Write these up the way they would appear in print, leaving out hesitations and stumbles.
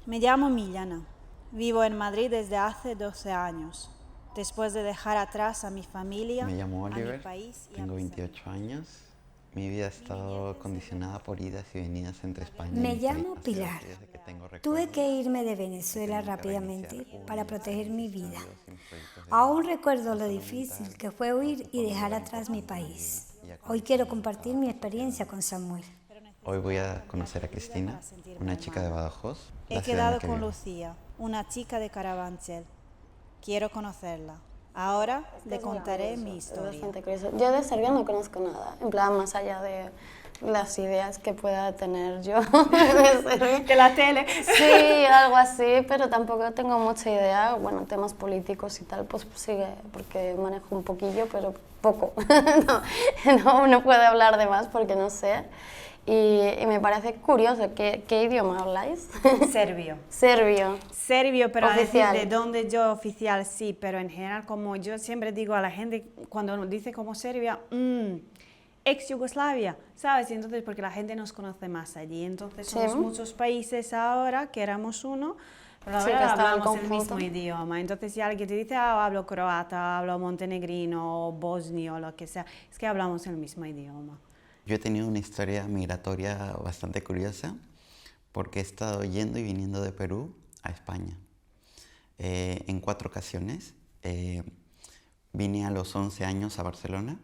Me llamo Millana. Vivo en Madrid desde hace 12 años. Después de dejar atrás a mi familia, Me llamo a mi Oliver, país y a tengo mis 28 amigos. años. Mi vida ha estado condicionada por idas y venidas entre España y Me mi país. llamo Ha sido Pilar. así desde que tengo Tuve recuerdo. que irme de He Venezuela tenido que reiniciar rápidamente para una y proteger seis mi vida. estadios en proyectos de Aún vida, recuerdo no lo solo difícil mental, que fue huir y ocupando dejar lugar atrás mi importante en mi vida país. y Hoy quiero acondicionando compartir cada mi paso que he experiencia dado. con Samuel. Hoy voy a conocer a Cristina, una chica de Badajoz, He la ciudad en la quedado que con vivo. Lucía, una chica de Carabanchel. Quiero conocerla. Ahora le contaré mi Es historia. bastante curioso. Yo de Serbia no conozco nada, en plan, más allá de las ideas que pueda tener yo de Serbia. De la tele. Sí, algo así, pero tampoco tengo mucha idea. Bueno, temas políticos y tal, pues sigue, porque manejo un poquillo, pero poco. No puedo hablar de más porque no sé. Y me parece curioso, ¿qué idioma habláis? Serbio. Serbio. Serbio, pero a decir Oficial. de dónde yo oficial sí, pero en general como yo siempre digo a la gente cuando nos dice como Serbia, ex Yugoslavia, ¿sabes? Y entonces porque la gente nos conoce más allí, entonces Sí. somos muchos países ahora que éramos uno, pero Sí, ahora que estaba el hablamos el conjunto. mismo idioma. Entonces si alguien te dice, hablo croata, hablo montenegrino, o bosnio, lo que sea, es que hablamos el mismo idioma. Yo he tenido una historia migratoria bastante curiosa porque he estado yendo y viniendo de Perú a España. En 4 ocasiones. Vine a los 11 años a Barcelona,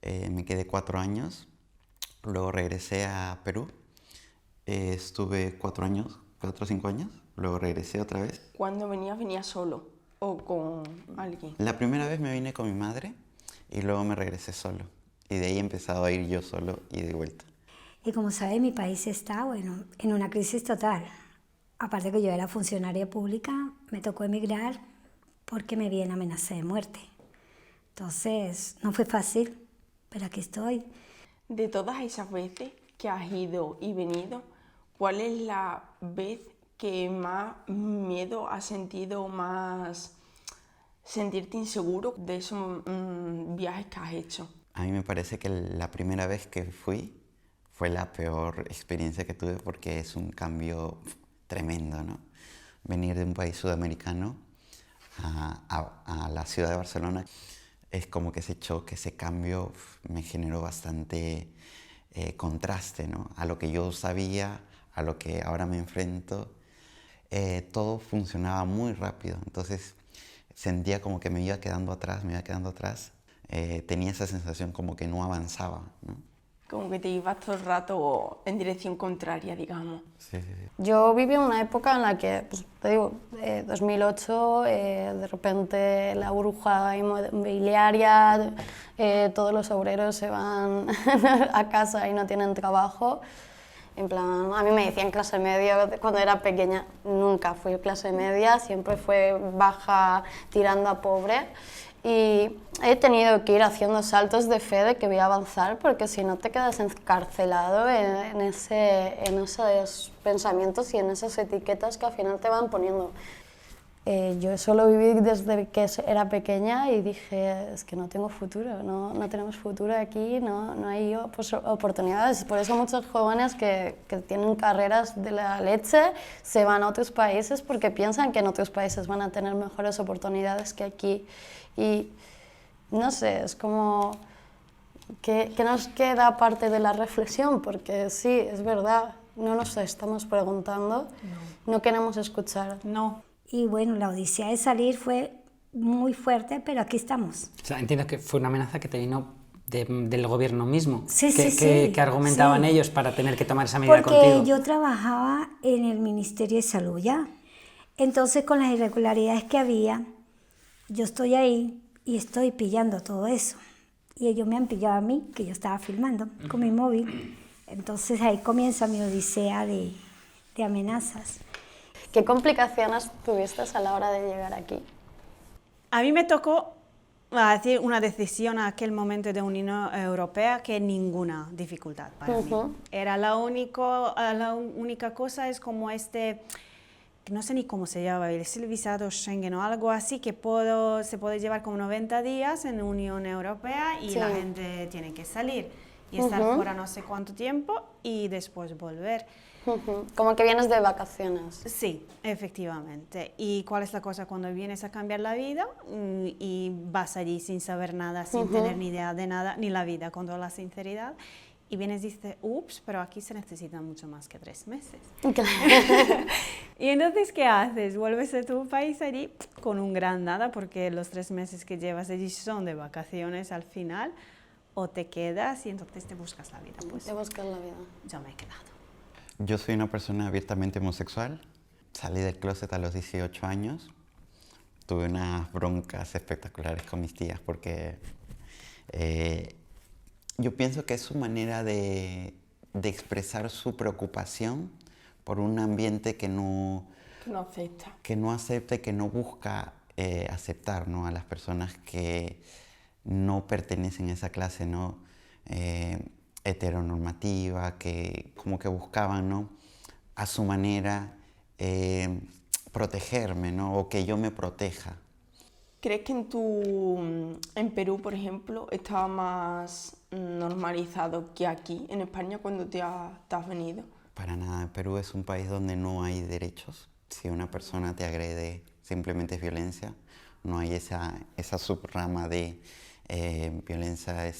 me quedé 4 años, luego regresé a Perú, estuve 4 años, 4 o 5 años, luego regresé otra vez. ¿Cuándo venías solo o con alguien? La primera vez me vine con mi madre y luego me regresé solo. Y de ahí he empezado a ir yo solo y de vuelta. Y como sabe, mi país está, bueno, en una crisis total. Aparte que yo era funcionaria pública, me tocó emigrar porque me vi en amenaza de muerte. Entonces, no fue fácil, pero aquí estoy. De todas esas veces que has ido y venido, ¿cuál es la vez que más miedo has sentido, más sentirte inseguro de esos viajes que has hecho? A mí me parece que la primera vez que fui fue la peor experiencia que tuve porque es un cambio tremendo, ¿no? Venir de un país sudamericano a la ciudad de Barcelona es como que ese choque, ese cambio me generó bastante contraste, ¿no? A lo que yo sabía, a lo que ahora me enfrento. Todo funcionaba muy rápido, entonces sentía como que me iba quedando atrás, tenía esa sensación como que no avanzaba, ¿no? Como que te ibas todo el rato en dirección contraria, digamos. Sí. Yo viví una época en la que, pues, te digo, 2008, de repente la burbuja inmobiliaria, todos los obreros se van a casa y no tienen trabajo. En plan, a mí me decían clase media cuando era pequeña, nunca fui clase media, siempre fue baja tirando a pobre. Y he tenido que ir haciendo saltos de fe de que voy a avanzar, porque si no te quedas encarcelado en esos pensamientos y en esas etiquetas que al final te van poniendo. Yo solo viví desde que era pequeña y dije, es que no tengo futuro, no tenemos futuro aquí, no hay oportunidades. Por eso muchos jóvenes que tienen carreras de la leche se van a otros países porque piensan que en otros países van a tener mejores oportunidades que aquí. Y no sé, es como que nos queda parte de la reflexión, porque sí, es verdad, no nos estamos preguntando, no queremos escuchar. No. Y bueno, la odisea de salir fue muy fuerte, pero aquí estamos. O sea, entiendo que fue una amenaza que te vino del gobierno mismo. Sí, ¿Qué, sí, qué- sí, qué argumentaban sí. ellos para tener que tomar esa medida Porque contigo? yo trabajaba en el Ministerio de Salud ya. Entonces, con las irregularidades que había, yo estoy ahí y estoy pillando todo eso. Y ellos me han pillado a mí, que yo estaba filmando con mi móvil. Entonces ahí comienza mi odisea de amenazas. ¿Qué complicaciones tuviste a la hora de llegar aquí? A mí me tocó decir una decisión a aquel momento de Unión Europea que ninguna dificultad para mí. Era la única cosa es como que no sé ni cómo se llama, es el visado Schengen o algo así, que se puede llevar como 90 días en Unión Europea y Sí. la gente tiene que salir. y estar fuera no sé cuánto tiempo y después volver. Como que vienes de vacaciones. Sí, efectivamente. ¿Y cuál es la cosa cuando vienes a cambiar la vida y vas allí sin saber nada, sin tener ni idea de nada, ni la vida, con toda la sinceridad? Y vienes y dices, ups, pero aquí se necesita mucho más que 3 meses. Y entonces, ¿qué haces? Vuelves a tu país allí con un gran nada, porque los 3 meses que llevas allí son de vacaciones al final, o te quedas y entonces te buscas la vida. Pues Te buscas la vida. yo me he quedado. Yo soy una persona abiertamente homosexual. Salí del closet a los 18 años. Tuve unas broncas espectaculares con mis tías porque yo pienso que es su manera de expresar su preocupación por un ambiente que no acepta. Que no acepta y que no busca aceptar, ¿no?, a las personas que no pertenecen a esa clase, ¿no?, heteronormativa, que como que buscaban, ¿no?, a su manera protegerme, ¿no?, o que yo me proteja. ¿Crees que en Perú, por ejemplo, estaba más normalizado que aquí, en España, cuando te has venido? Para nada, Perú es un país donde no hay derechos. Si una persona te agrede, simplemente es violencia. No hay esa subrama de violencia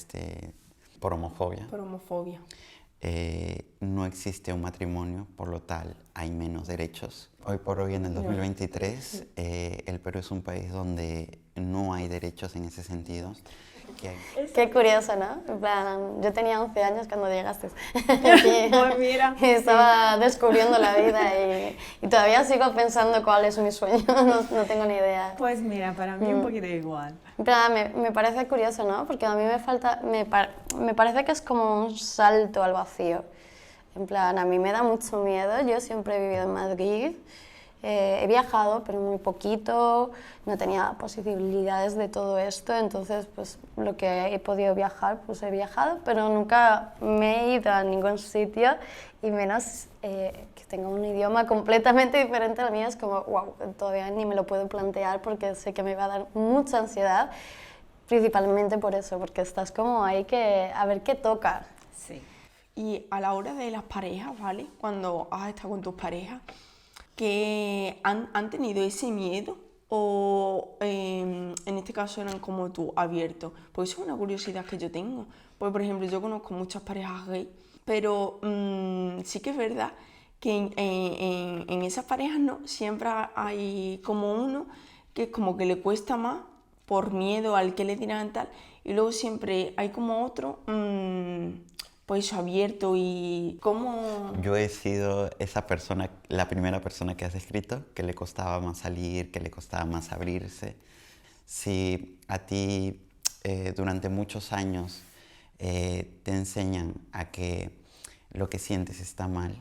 por homofobia. Por homofobia. No existe un matrimonio, por lo tal hay menos derechos. Hoy por hoy, en el 2023, el Perú es un país donde no hay derechos en ese sentido. Qué curioso, ¿no? En plan, yo tenía 11 años cuando llegaste. Pues mira. Y estaba descubriendo la vida y todavía sigo pensando cuál es mi sueño, no tengo ni idea. Pues mira, para mí un poquito igual. En plan, me parece curioso, ¿no? Porque a mí me parece que es como un salto al vacío. En plan, a mí me da mucho miedo, yo siempre he vivido en Madrid. He viajado, pero muy poquito, no tenía posibilidades de todo esto, entonces pues lo que he podido viajar, pues he viajado, pero nunca me he ido a ningún sitio, y menos que tenga un idioma completamente diferente al mío. Es como, wow, todavía ni me lo puedo plantear porque sé que me va a dar mucha ansiedad, principalmente por eso, porque estás como ahí a ver qué toca. Sí. Y a la hora de las parejas, ¿vale? Cuando has estado con tus parejas, que han tenido ese miedo o en este caso eran como tú, abiertos. Porque eso es una curiosidad que yo tengo. Porque, por ejemplo, yo conozco muchas parejas gay, pero sí que es verdad que en esas parejas no siempre hay como uno que es como que le cuesta más por miedo al que le dirán tal, y luego siempre hay como otro pues abierto. Y cómo... Yo he sido esa persona, la primera persona que has descrito, que le costaba más salir, que le costaba más abrirse. Si a ti durante muchos años te enseñan a que lo que sientes está mal,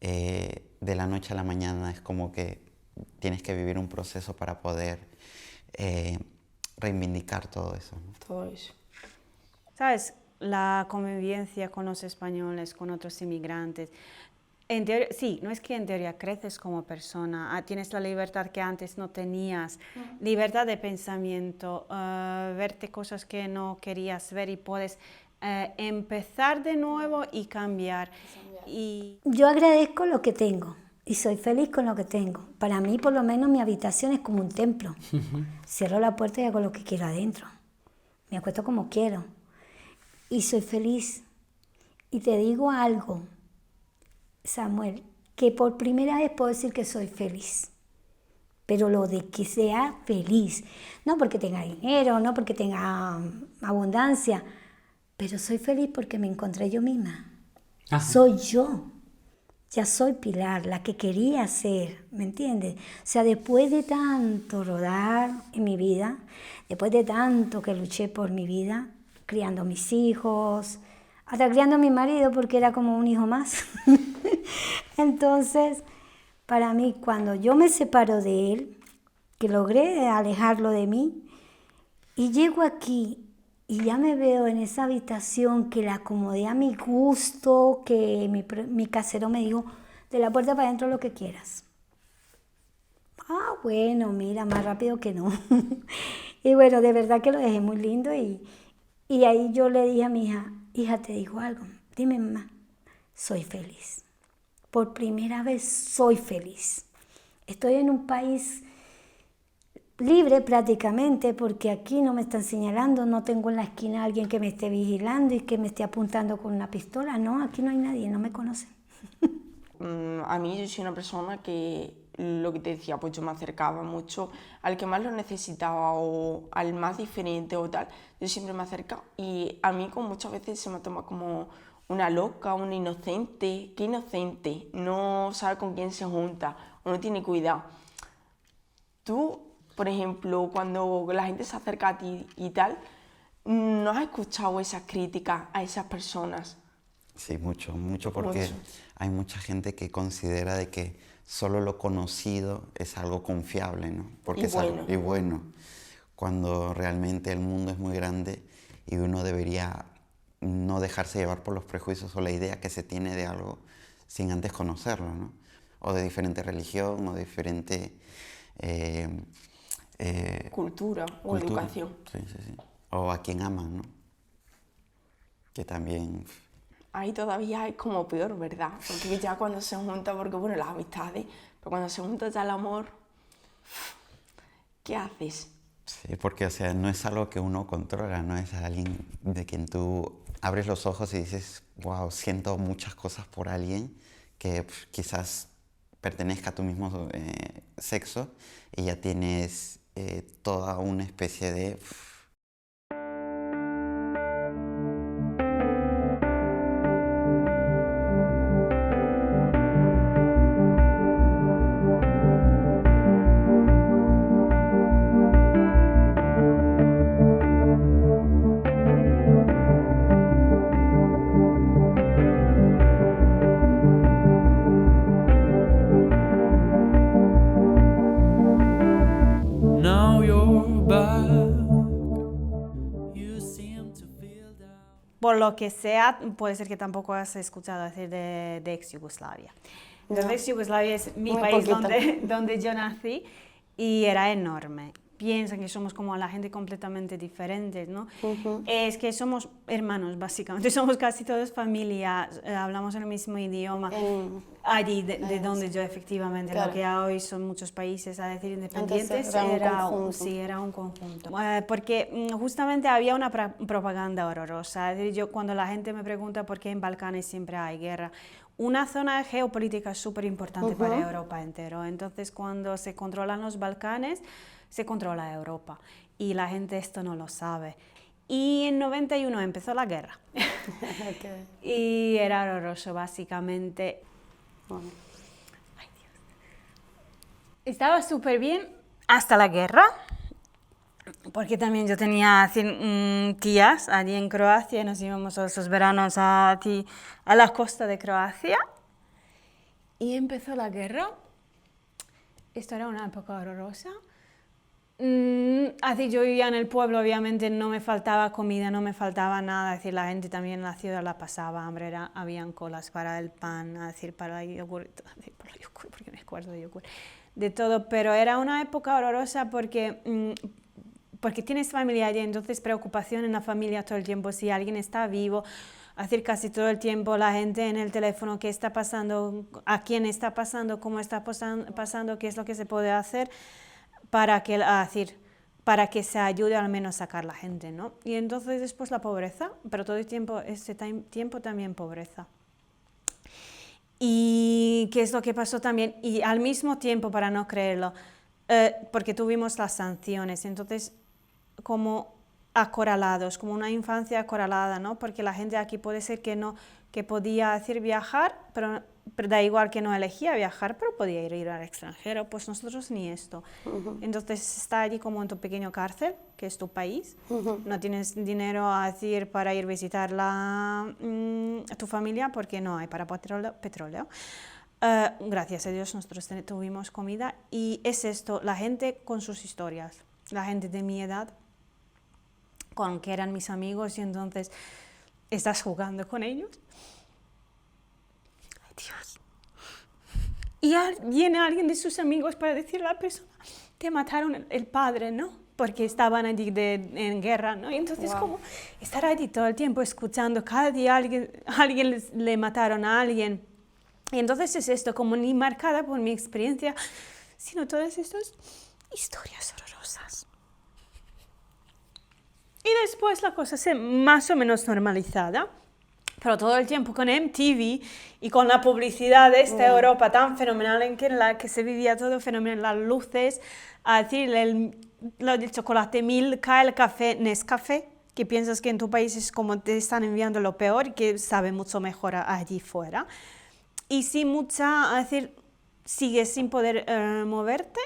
de la noche a la mañana es como que tienes que vivir un proceso para poder reivindicar todo eso, ¿no? Todo eso. ¿Sabes? La convivencia con los españoles, con otros inmigrantes. En teoría, sí, no es que en teoría creces como persona, tienes la libertad que antes no tenías, libertad de pensamiento, verte cosas que no querías ver y puedes empezar de nuevo y cambiar. Y... Yo agradezco lo que tengo y soy feliz con lo que tengo. Para mí, por lo menos, mi habitación es como un templo. Cierro la puerta y hago lo que quiero adentro. Me acuesto como quiero. Y soy feliz. Y te digo algo, Samuel, que por primera vez puedo decir que soy feliz. Pero lo de que sea feliz, no porque tenga dinero, no porque tenga abundancia, pero soy feliz porque me encontré yo misma. Ajá. Soy yo. Ya soy Pilar, la que quería ser, ¿me entiendes? O sea, después de tanto rodar en mi vida, después de tanto que luché por mi vida, criando a mis hijos, hasta criando a mi marido porque era como un hijo más. Entonces, para mí, cuando yo me separo de él, que logré alejarlo de mí, y llego aquí y ya me veo en esa habitación que la acomodé a mi gusto, que mi casero me dijo, de la puerta para adentro lo que quieras. Ah, bueno, mira, más rápido que no. Y bueno, de verdad que lo dejé muy lindo y ahí yo le dije a mi hija, hija, te digo algo, dime mamá, soy feliz. Por primera vez soy feliz. Estoy en un país libre prácticamente porque aquí no me están señalando, no tengo en la esquina a alguien que me esté vigilando y que me esté apuntando con una pistola. No, aquí no hay nadie, no me conocen. A mí yo soy una persona que, lo que te decía, pues yo me acercaba mucho al que más lo necesitaba o al más diferente o tal. Yo siempre me acercaba y a mí como muchas veces se me toma como una loca, una inocente. ¿Qué inocente? No sabe con quién se junta o no tiene cuidado. Tú, por ejemplo, cuando la gente se acerca a ti y tal, ¿no has escuchado esas críticas a esas personas? Sí, mucho porque Mucho. hay mucha gente que considera de que solo lo conocido es algo confiable, ¿no? Porque Y es algo, bueno. y bueno, cuando realmente el mundo es muy grande y uno debería no dejarse llevar por los prejuicios o la idea que se tiene de algo sin antes conocerlo, ¿no? O de diferente religión o de diferente Cultura o cultura. educación. Sí, sí, sí. O a quien aman, ¿no? Que también... Ahí todavía es como peor, ¿verdad? Porque ya cuando se junta, porque bueno, las amistades, pero cuando se junta ya el amor, ¿qué haces? Sí, porque o sea, no es algo que uno controla, no es alguien de quien tú abres los ojos y dices, wow, siento muchas cosas por alguien que quizás pertenezca a tu mismo sexo y ya tienes toda una especie de... Now you're back. You seem to feel down. Por lo que sea, puede ser que tampoco has escuchado decir de ex Yugoslavia. Entonces, ex Yugoslavia es mi Muy país poquito. donde yo nací y era enorme. Piensan que somos como la gente completamente diferentes, ¿no? Es que somos hermanos, básicamente. Somos casi todos familia, hablamos el mismo idioma. Allí, de donde yo efectivamente, Claro. lo que hoy son muchos países, a decir, independientes, era un conjunto. sí, era un conjunto. Porque justamente había una propaganda horrorosa. Es decir, yo cuando la gente me pregunta por qué en Balcanes siempre hay guerra, una zona geopolítica súper importante para Europa entero. Entonces, cuando se controlan los Balcanes, se controla Europa. Y la gente esto no lo sabe. Y en 91 empezó la guerra. Okay. Y era horroroso, básicamente. Bueno. Ay, Dios. Estaba súper bien hasta la guerra, porque también yo tenía tías allí en Croacia y nos íbamos todos los veranos a la costa de Croacia. Y empezó la guerra. Esto era una época horrorosa. Así yo vivía en el pueblo, obviamente no me faltaba comida, no me faltaba nada, es decir, la gente también en la ciudad la pasaba hambre, habían colas para el pan, es decir, para el yogur, porque me acuerdo de yogur, de todo, pero era una época horrorosa porque tienes familia allí, entonces preocupación en la familia todo el tiempo, si alguien está vivo, es decir, casi todo el tiempo la gente en el teléfono, qué está pasando, a quién está pasando, cómo está pasando, qué es lo que se puede hacer, para que se ayude al menos a sacar la gente, ¿no? Y entonces después la pobreza, pero todo el tiempo, ese tiempo también pobreza. ¿Y qué es lo que pasó también? Y al mismo tiempo, para no creerlo, porque tuvimos las sanciones, entonces como acorralados, como una infancia acorralada, ¿no? Porque la gente aquí puede ser que podía decir viajar, pero da igual que no elegía viajar, pero podía ir al extranjero, pues nosotros ni esto. Entonces está allí como en tu pequeño cárcel, que es tu país, no tienes dinero a decir para ir a visitar a tu familia porque no hay para petróleo. Gracias a Dios nosotros tuvimos comida y es esto, la gente con sus historias, la gente de mi edad, con que eran mis amigos y entonces estás jugando con ellos. Dios. Y viene alguien de sus amigos para decirle a la persona, te mataron el padre, ¿no? porque estaban allí en guerra, ¿no? Y entonces como estar allí todo el tiempo escuchando, cada día alguien le mataron a alguien. Y entonces es esto, como ni marcada por mi experiencia, sino todas estas historias horrorosas. Y después la cosa se más o menos normalizada, pero todo el tiempo con MTV y con la publicidad de esta Europa tan fenomenal en la que se vivía todo fenomenal, las luces, a decir, lo del chocolate Milka, el café Nescafé, que piensas que en tu país es como te están enviando lo peor y que sabe mucho mejor allí fuera. Y sí, a decir, sigues sin poder moverte.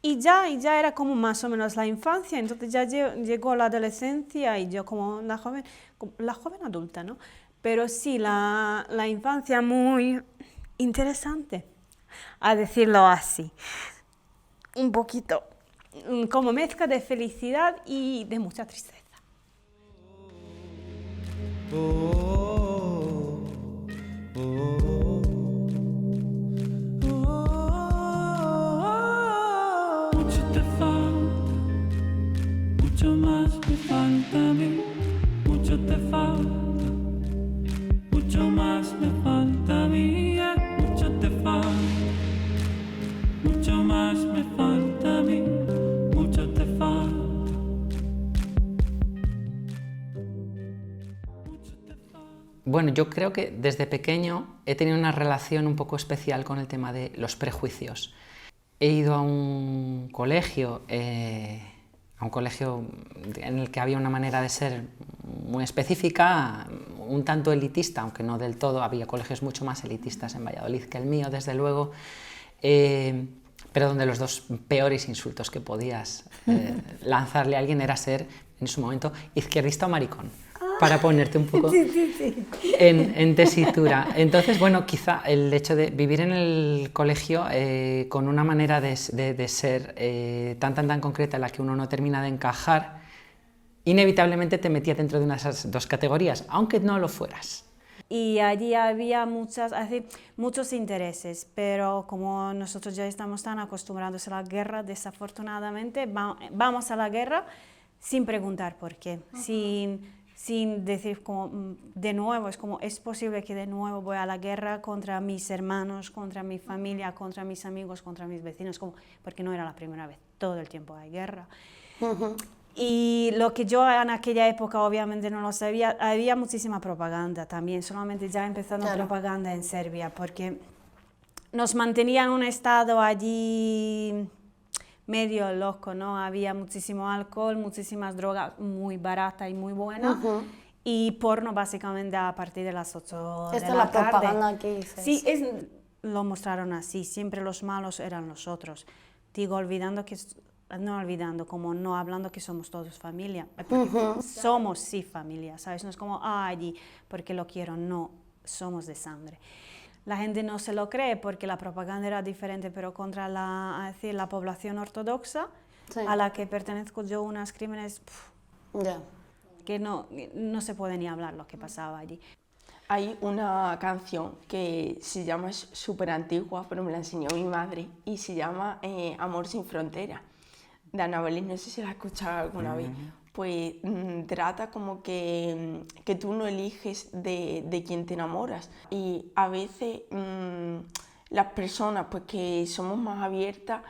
Y ya era como más o menos la infancia, entonces ya llegó la adolescencia y yo como la joven adulta, ¿no? Pero sí, la infancia muy interesante, a decirlo así. Un poquito como mezcla de felicidad y de mucha tristeza. Mucho te falta, mucho más me falta a mí. Mucho te falta, mucho más me falta a mí. Mucho te falta, mucho más me falta a mí. Mucho te falta. Bueno, yo creo que desde pequeño he tenido una relación un poco especial con el tema de los prejuicios. He ido a un colegio en el que había una manera de ser muy específica, un tanto elitista, aunque no del todo, había colegios mucho más elitistas en Valladolid que el mío, desde luego, pero donde los dos peores insultos que podías lanzarle a alguien era ser, en su momento, izquierdista o maricón, para ponerte un poco en tesitura. Entonces, bueno, quizá el hecho de vivir en el colegio con una manera de ser tan concreta en la que uno no termina de encajar, inevitablemente te metía dentro de una de esas dos categorías, aunque no lo fueras. Y allí había muchos intereses, pero como nosotros ya estamos tan acostumbrados a la guerra, desafortunadamente vamos a la guerra sin preguntar por qué, sin decir como de nuevo, es posible que de nuevo voy a la guerra contra mis hermanos, contra mi familia, contra mis amigos, contra mis vecinos, porque no era la primera vez, todo el tiempo hay guerra. Y lo que yo en aquella época obviamente no lo sabía, había muchísima propaganda también, solamente ya empezando propaganda en Serbia, porque nos mantenían un estado allí medio loco, ¿no? Había muchísimo alcohol, muchísimas drogas muy barata y muy buena, y porno básicamente a partir de las 8 de la tarde. Esta es la propaganda que dices. Sí, lo mostraron así, siempre los malos eran los otros. Digo, no hablando que somos todos familia, porque somos sí familia, ¿sabes? No es como, allí, porque lo quiero, no, somos de sangre. La gente no se lo cree porque la propaganda era diferente, pero contra la población ortodoxa, a la que pertenezco yo, unos crímenes que no se puede ni hablar lo que pasaba allí. Hay una canción que se llama, es súper antigua, pero me la enseñó mi madre, y se llama Amor sin frontera, de Ana Belén, no sé si la has escuchado alguna vez. Pues trata como que tú no eliges de quién te enamoras, y a veces las personas pues que somos más abiertas,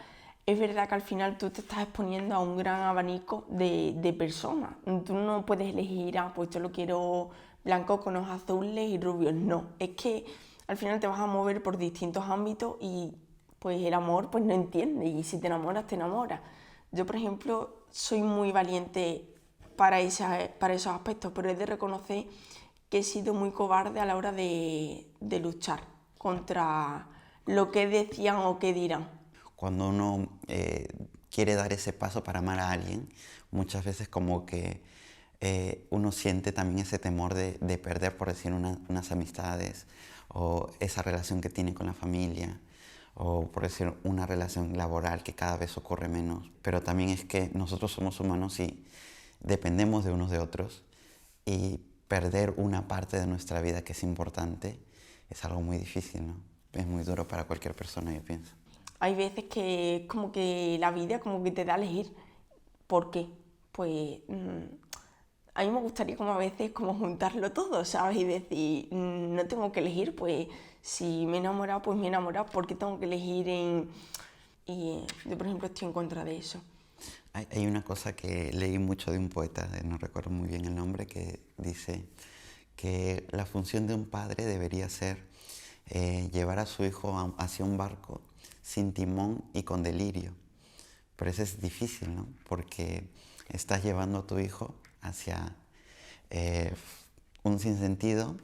es verdad que al final tú te estás exponiendo a un gran abanico de personas. Tú no puedes elegir, pues yo lo quiero blanco con ojos azules y rubios, no, es que al final te vas a mover por distintos ámbitos y pues el amor pues no entiende, y si te enamoras, te enamoras. Yo, por ejemplo, soy muy valiente para esos aspectos, pero he de reconocer que he sido muy cobarde a la hora de luchar contra lo que decían o que dirán. Cuando uno quiere dar ese paso para amar a alguien, muchas veces como que uno siente también ese temor de perder, por decir, unas amistades, o esa relación que tiene con la familia, o por decir una relación laboral que cada vez ocurre menos. Pero también es que nosotros somos humanos y dependemos de unos de otros, y perder una parte de nuestra vida que es importante es algo muy difícil, ¿no? Es muy duro para cualquier persona, yo pienso. Hay veces que como que la vida como que te da a elegir, ¿Por qué? Pues a mí me gustaría como a veces como juntarlo todo, ¿sabes? Y decir, no tengo que elegir, pues si me he enamorado, pues me he enamorado, ¿por qué tengo que elegir en...? Y yo, por ejemplo, estoy en contra de eso. Hay una cosa que leí mucho de un poeta, no recuerdo muy bien el nombre, que dice que la función de un padre debería ser llevar a su hijo hacia un barco sin timón y con delirio. Pero eso es difícil, ¿no? Porque estás llevando a tu hijo hacia un sinsentido,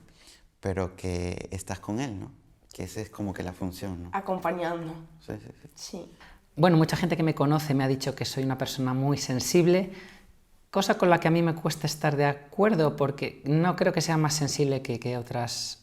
pero que estás con él, ¿no? Que esa es como que la función, ¿no? Acompañando. Sí, sí, sí. Sí. Bueno, mucha gente que me conoce me ha dicho que soy una persona muy sensible, cosa con la que a mí me cuesta estar de acuerdo, porque no creo que sea más sensible que otros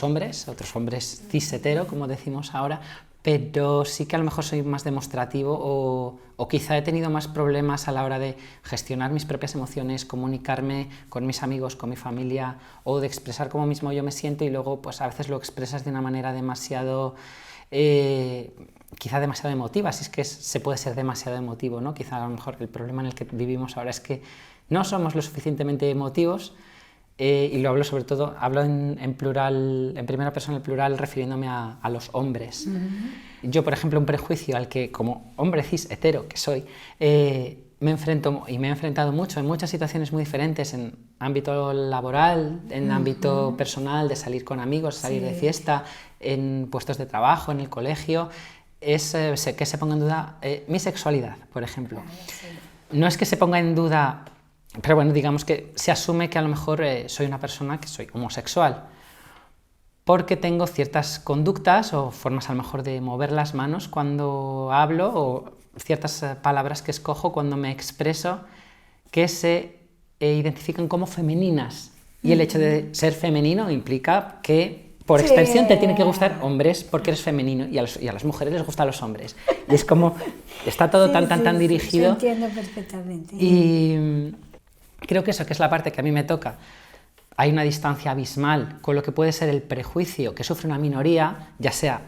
hombres cis hetero, como decimos ahora, pero sí que a lo mejor soy más demostrativo o quizá he tenido más problemas a la hora de gestionar mis propias emociones, comunicarme con mis amigos, con mi familia, o de expresar cómo mismo yo me siento, y luego pues a veces lo expresas de una manera demasiado... quizá demasiado emotiva, si es que se puede ser demasiado emotivo, ¿no? Quizá a lo mejor el problema en el que vivimos ahora es que no somos lo suficientemente emotivos, y lo hablo sobre todo, hablo en plural, en primera persona en plural, refiriéndome a los hombres. Yo, por ejemplo, un prejuicio al que, como hombre cis hetero que soy, me enfrento y me he enfrentado mucho en muchas situaciones muy diferentes, en ámbito laboral, en ámbito personal, de salir con amigos, salir de fiesta, en puestos de trabajo, en el colegio, es que se ponga en duda mi sexualidad, por ejemplo. No es que se ponga en duda, pero bueno, digamos que se asume que a lo mejor soy una persona que soy homosexual, porque tengo ciertas conductas o formas a lo mejor de mover las manos cuando hablo, o ciertas palabras que escojo cuando me expreso, que se identifican como femeninas. Y el hecho de ser femenino implica que, por extensión, te tienen que gustar hombres porque eres femenino, y a las mujeres les gustan los hombres. Y es como, está todo tan dirigido. Sí, entiendo perfectamente. Y creo que eso, que es la parte que a mí me toca. Hay una distancia abismal con lo que puede ser el prejuicio que sufre una minoría, ya sea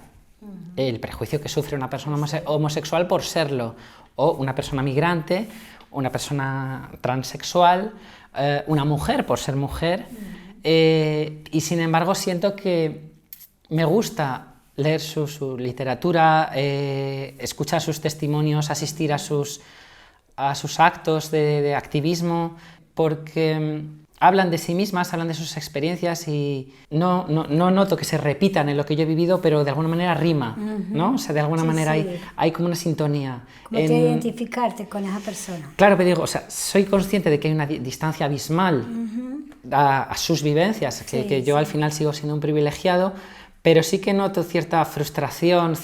el prejuicio que sufre una persona homosexual por serlo, o una persona migrante, una persona transexual, una mujer por ser mujer, y sin embargo siento que me gusta leer su literatura, escuchar sus testimonios, asistir a sus actos de activismo, porque hablan de sí mismas, hablan de sus experiencias, y no noto que se repitan en lo que yo he vivido, pero de alguna manera rima, ¿no? O sea, de alguna manera hay como una sintonía. Como que identificarte con esa persona. Claro, pero digo, o sea, soy consciente de que hay una distancia abismal a sus vivencias, que yo al final sigo siendo un privilegiado, pero sí que noto cierta frustración,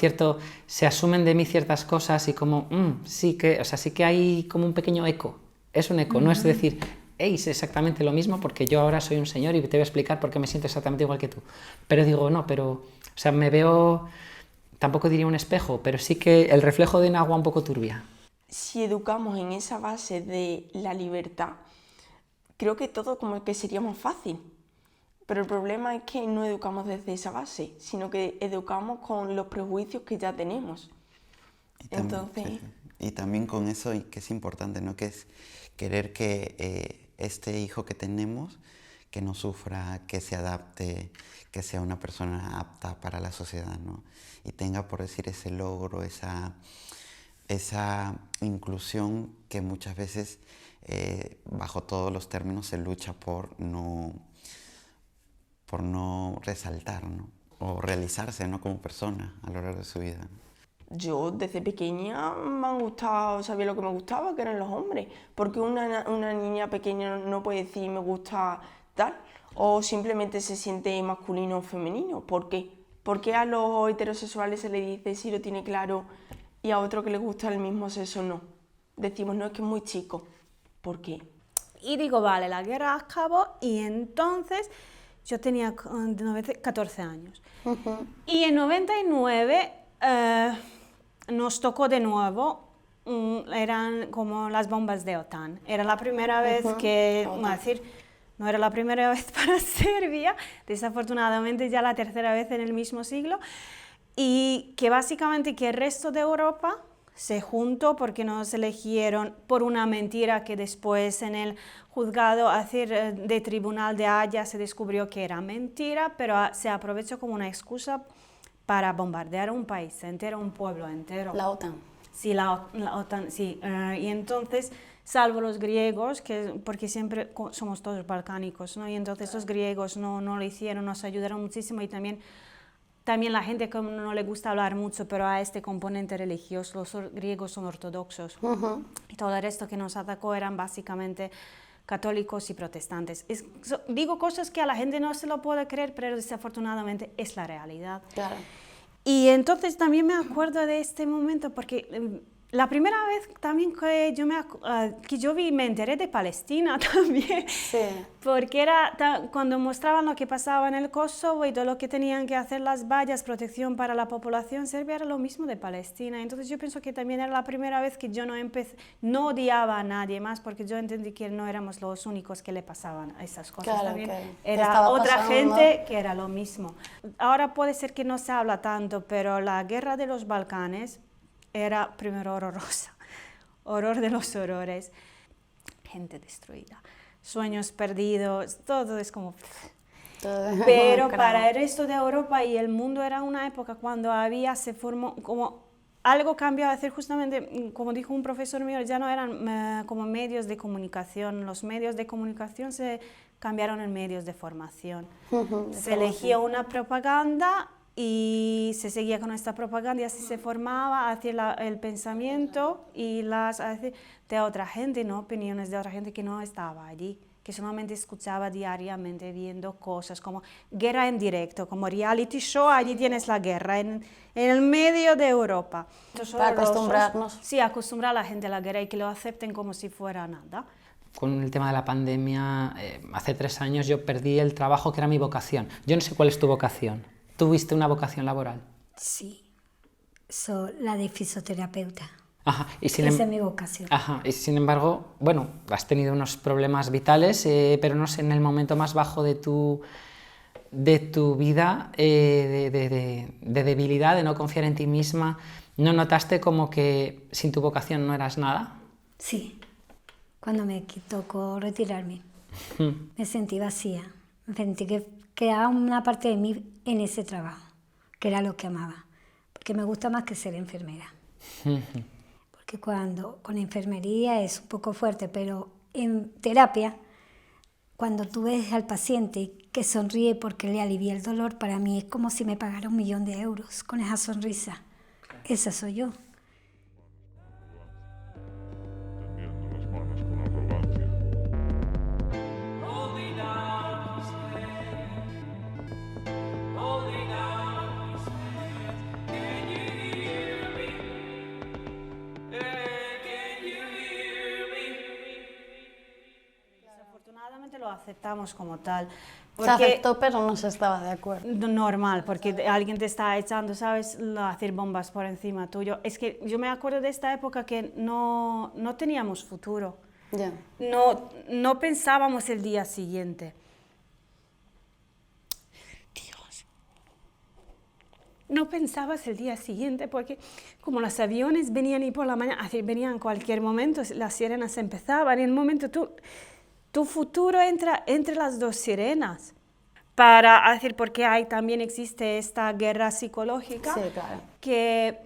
se asumen de mí ciertas cosas, y como, sí que hay como un pequeño eco. Es un eco, no es decir, hey, es exactamente lo mismo porque yo ahora soy un señor y te voy a explicar por qué me siento exactamente igual que tú. Pero digo, no, pero, o sea, me veo, tampoco diría un espejo, pero sí que el reflejo de un agua un poco turbia. Si educamos en esa base de la libertad, creo que todo como que sería más fácil. Pero el problema es que no educamos desde esa base, sino que educamos con los prejuicios que ya tenemos. Y también con eso, que es importante, ¿no? Que es querer que este hijo que tenemos, que no sufra, que se adapte, que sea una persona apta para la sociedad, ¿no? Y tenga, por decir, ese logro, esa inclusión que muchas veces, bajo todos los términos, se lucha por no resaltar, ¿no? O realizarse, ¿no? Como persona a lo largo de su vida, ¿no? Yo desde pequeña me han gustado, sabía lo que me gustaba, que eran los hombres. Porque una niña pequeña no puede decir me gusta tal, o simplemente se siente masculino o femenino. ¿Por qué? ¿Por qué a los heterosexuales se les dice sí lo tiene claro y a otro que le gusta el mismo sexo no? Decimos, no, es que es muy chico. ¿Por qué? Y digo, vale, la guerra acabó, y entonces yo tenía 14 años. Y en 99 nos tocó de nuevo, eran como las bombas de OTAN. Era la primera vez que, no era la primera vez para Serbia, desafortunadamente ya la tercera vez en el mismo siglo, y que básicamente que el resto de Europa se juntó porque nos eligieron por una mentira que después en el juzgado de tribunal de Haya se descubrió que era mentira, pero se aprovechó como una excusa para bombardear un país entero, un pueblo entero. La OTAN. Sí, la OTAN, sí. Y entonces, salvo los griegos, porque siempre somos todos balcánicos, ¿no? Y entonces los griegos no lo hicieron, nos ayudaron muchísimo y también la gente que no le gusta hablar mucho, pero a este componente religioso, los griegos son ortodoxos. Y todo el resto que nos atacó eran básicamente católicos y protestantes. Digo cosas que a la gente no se lo puede creer, pero desafortunadamente es la realidad. Claro. Y entonces también me acuerdo de este momento porque la primera vez también que me enteré de Palestina también, Sí. porque era cuando mostraban lo que pasaba en el Kosovo y todo lo que tenían que hacer las vallas, protección para la población serbia, era lo mismo de Palestina. Entonces yo pienso que también era la primera vez que yo no odiaba a nadie más, porque yo entendí que no éramos los únicos que le pasaban a esas cosas. Claro, también que era otra pasando. gente que era lo mismo. Ahora puede ser que no se habla tanto, pero la guerra de los Balcanes era primero horrorosa, horror de los horrores, gente destruida, sueños perdidos, todo es como... Pero para el resto de Europa y el mundo era una época cuando se formó como algo cambió a hacer justamente, como dijo un profesor mío, ya no eran como medios de comunicación, los medios de comunicación se cambiaron en medios de formación. Se elegía una propaganda y se seguía con esta propaganda y así se formaba hacia el pensamiento y de otra gente, ¿no? Opiniones de otra gente que no estaba allí, que solamente escuchaba diariamente viendo cosas como guerra en directo, como reality show, allí tienes la guerra en el medio de Europa. Para acostumbrarnos. Sí, acostumbrar a la gente a la guerra y que lo acepten como si fuera nada. Con el tema de la pandemia, hace 3 años yo perdí el trabajo que era mi vocación. Yo no sé cuál es tu vocación. ¿Tuviste una vocación laboral? Sí, soy la de fisioterapeuta. Ajá, Esa es mi vocación. Ajá, y sin embargo, bueno, has tenido unos problemas vitales, pero no sé, en el momento más bajo de tu vida, de debilidad, de no confiar en ti misma, ¿no notaste como que sin tu vocación no eras nada? Sí, cuando me tocó retirarme, me sentí vacía, me sentí que quedaba una parte de mí en ese trabajo, que era lo que amaba, porque me gusta más que ser enfermera. Porque con enfermería es un poco fuerte, pero en terapia, cuando tú ves al paciente que sonríe porque le alivia el dolor, para mí es como si me pagara 1 millón de euros con esa sonrisa. Esa soy yo. Desafortunadamente lo aceptamos como tal. Se aceptó, pero no se estaba de acuerdo. Normal, porque alguien te está echando, ¿sabes?, hacer bombas por encima tuyo. Es que yo me acuerdo de esta época que no teníamos futuro. Ya. No pensábamos el día siguiente. Dios. No pensabas el día siguiente porque como los aviones venían y por la mañana, venían en cualquier momento, las sirenas empezaban y en un momento tu futuro entra entre las 2 sirenas. Para decir, porque también existe esta guerra psicológica, Sí, claro. que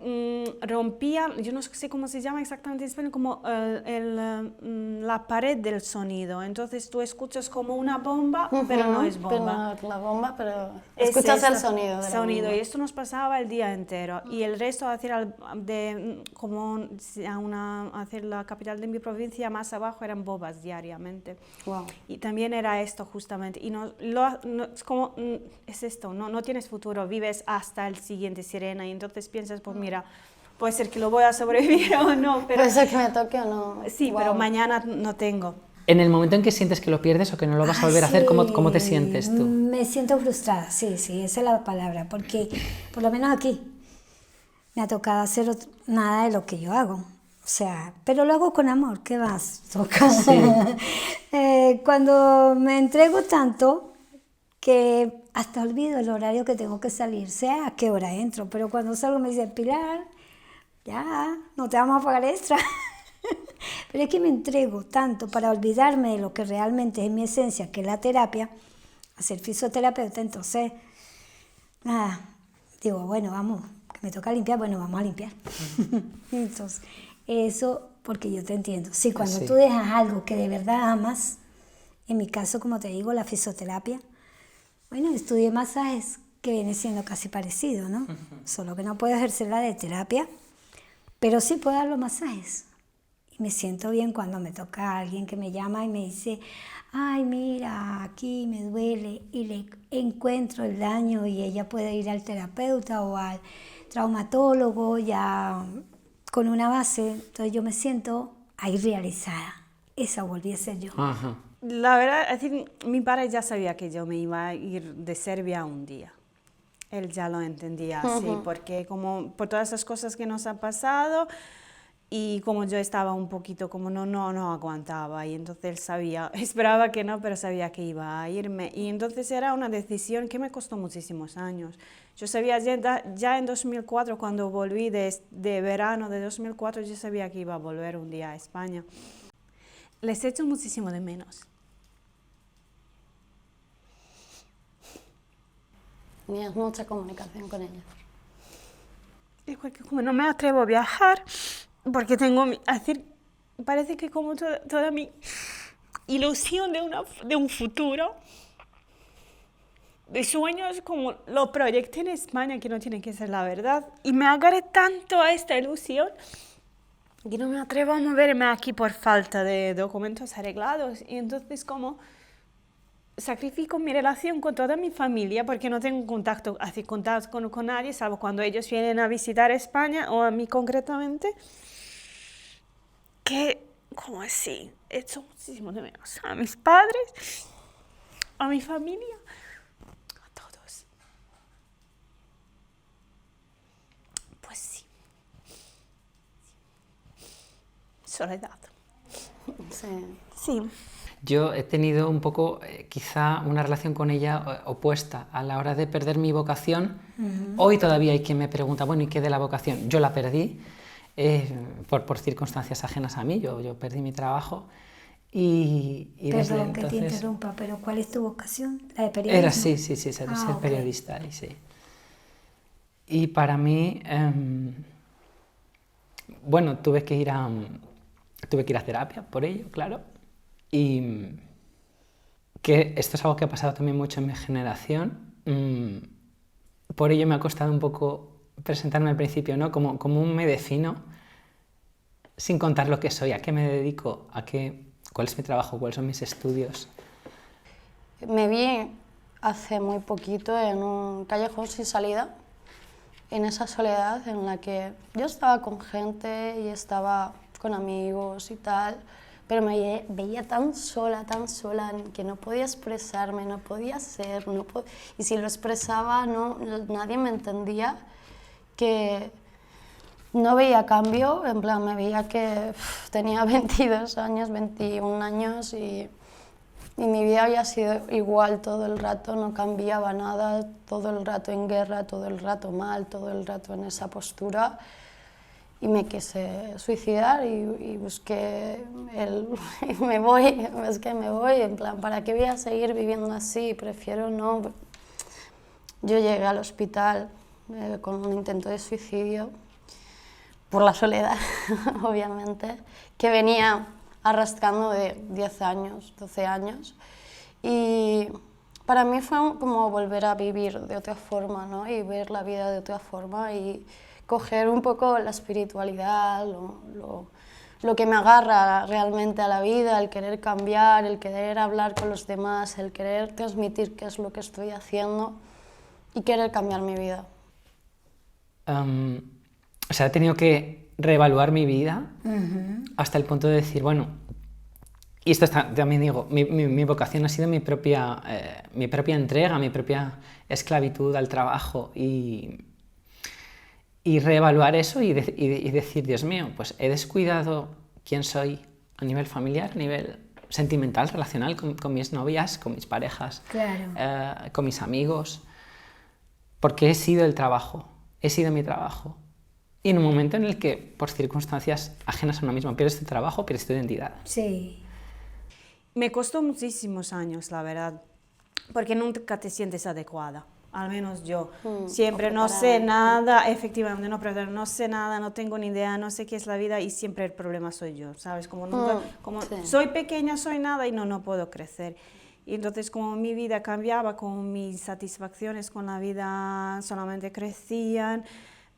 rompía, yo no sé cómo se llama exactamente en español, como la pared del sonido. Entonces tú escuchas como una bomba, pero no es bomba. Pero no la bomba, pero Es escuchas el esto, sonido de la bomba. Y esto nos pasaba el día entero. Y el resto, hacer la capital de mi provincia, más abajo, eran bombas diariamente. Wow. Y también era esto justamente. Y es esto, no tienes futuro, vives hasta el siguiente sirena. Y entonces piensas, pues mira, puede ser que lo voy a sobrevivir o no. Pero, Puede ser que me toque o no. sí, Wow. pero mañana no tengo. En el momento en que sientes que lo pierdes o que no lo vas a volver a hacer, ¿cómo te sientes tú? Me siento frustrada, sí, esa es la palabra, porque por lo menos aquí me ha tocado hacer nada de lo que yo hago. O sea, pero lo hago con amor, ¿qué más? Toca. Sí. Cuando me entrego tanto que hasta olvido el horario que tengo que salir, sea a qué hora entro, pero cuando salgo me dice, Pilar, ya, no te vamos a pagar extra. Pero es que me entrego tanto para olvidarme de lo que realmente es mi esencia, que es la terapia, a ser fisioterapeuta, entonces, nada, digo, bueno, vamos, que me toca limpiar, bueno, vamos a limpiar. Entonces, eso, porque yo te entiendo. Sí, cuando tú dejas algo que de verdad amas, en mi caso, como te digo, la fisioterapia, bueno, estudié masajes, que viene siendo casi parecido, ¿no? Solo que no puedo ejercer la de terapia, pero sí puedo dar los masajes. Y me siento bien cuando me toca a alguien que me llama y me dice, ay, mira, aquí me duele, y le encuentro el daño y ella puede ir al terapeuta o al traumatólogo ya con una base. Entonces yo me siento ahí realizada. Esa volví a ser yo. Ajá. La verdad, es decir, mi padre ya sabía que yo me iba a ir de Serbia un día. Él ya lo entendía así, porque como por todas esas cosas que nos han pasado, y como yo estaba un poquito como no aguantaba, y entonces él sabía, esperaba que no, pero sabía que iba a irme. Y entonces era una decisión que me costó muchísimos años. Yo sabía ya en 2004, cuando volví de verano de 2004, yo sabía que iba a volver un día a España. Les echo muchísimo de menos. Tenías mucha comunicación con ellos. Igual que como no me atrevo a viajar, porque tengo, parece que como toda mi ilusión de un futuro, de sueños, como lo proyecté en España, que no tiene que ser la verdad, y me agarré tanto a esta ilusión que no me atrevo a moverme aquí por falta de documentos arreglados, y entonces como sacrifico mi relación con toda mi familia porque no tengo contacto con nadie, salvo cuando ellos vienen a visitar España o a mí concretamente, que, como así, echo muchísimo de menos a mis padres, a mi familia, a todos. Pues sí. Soledad. Sí. Yo he tenido un poco, quizá, una relación con ella opuesta a la hora de perder mi vocación. Hoy todavía hay quien me pregunta, bueno, ¿y qué de la vocación? Yo la perdí por circunstancias ajenas a mí, yo perdí mi trabajo. Y Perdón que te interrumpa, pero ¿cuál es tu vocación? ¿La de periodismo? Era, sí, ser periodista. Y para mí, bueno, tuve que ir a terapia por ello, claro. Y que esto es algo que ha pasado también mucho en mi generación. Por ello me ha costado un poco presentarme al principio, ¿no? Como me defino, sin contar lo que soy, a qué me dedico, cuál es mi trabajo, cuáles son mis estudios. Me vi hace muy poquito en un callejón sin salida, en esa soledad en la que yo estaba con gente y estaba con amigos y tal, pero me veía tan sola, que no podía expresarme, no podía ser, y si lo expresaba nadie me entendía, que no veía cambio, en plan me veía que tenía 22 años, 21 años y mi vida había sido igual todo el rato, no cambiaba nada, todo el rato en guerra, todo el rato mal, todo el rato en esa postura. Y me quise suicidar y busqué me voy, en plan, ¿para qué voy a seguir viviendo así? Prefiero no. Yo llegué al hospital con un intento de suicidio, por la soledad, obviamente, que venía arrastrando de 10 años, 12 años. Y para mí fue como volver a vivir de otra forma, ¿no? Y ver la vida de otra forma y coger un poco la espiritualidad, lo que me agarra realmente a la vida, el querer cambiar, el querer hablar con los demás, el querer transmitir qué es lo que estoy haciendo y querer cambiar mi vida. O sea, he tenido que reevaluar mi vida hasta el punto de decir, bueno, y esto también digo, mi vocación ha sido mi propia entrega, mi propia esclavitud al trabajo y reevaluar eso y decir, Dios mío, pues he descuidado quién soy a nivel familiar, a nivel sentimental, relacional, con mis novias, con mis parejas, claro. Con mis amigos, porque he sido el trabajo, he sido mi trabajo. y en un momento en el que, por circunstancias ajenas a uno mismo, pierdes tu trabajo, pierdes tu identidad. Sí. Me costó muchísimos años, la verdad, porque nunca te sientes adecuada. Al menos yo. Siempre no sé nada, efectivamente, no sé nada, no tengo ni idea, no sé qué es la vida y siempre el problema soy yo, ¿sabes? Como nunca, soy pequeña, soy nada y no puedo crecer. Y entonces como mi vida cambiaba, como mis satisfacciones con la vida solamente crecían,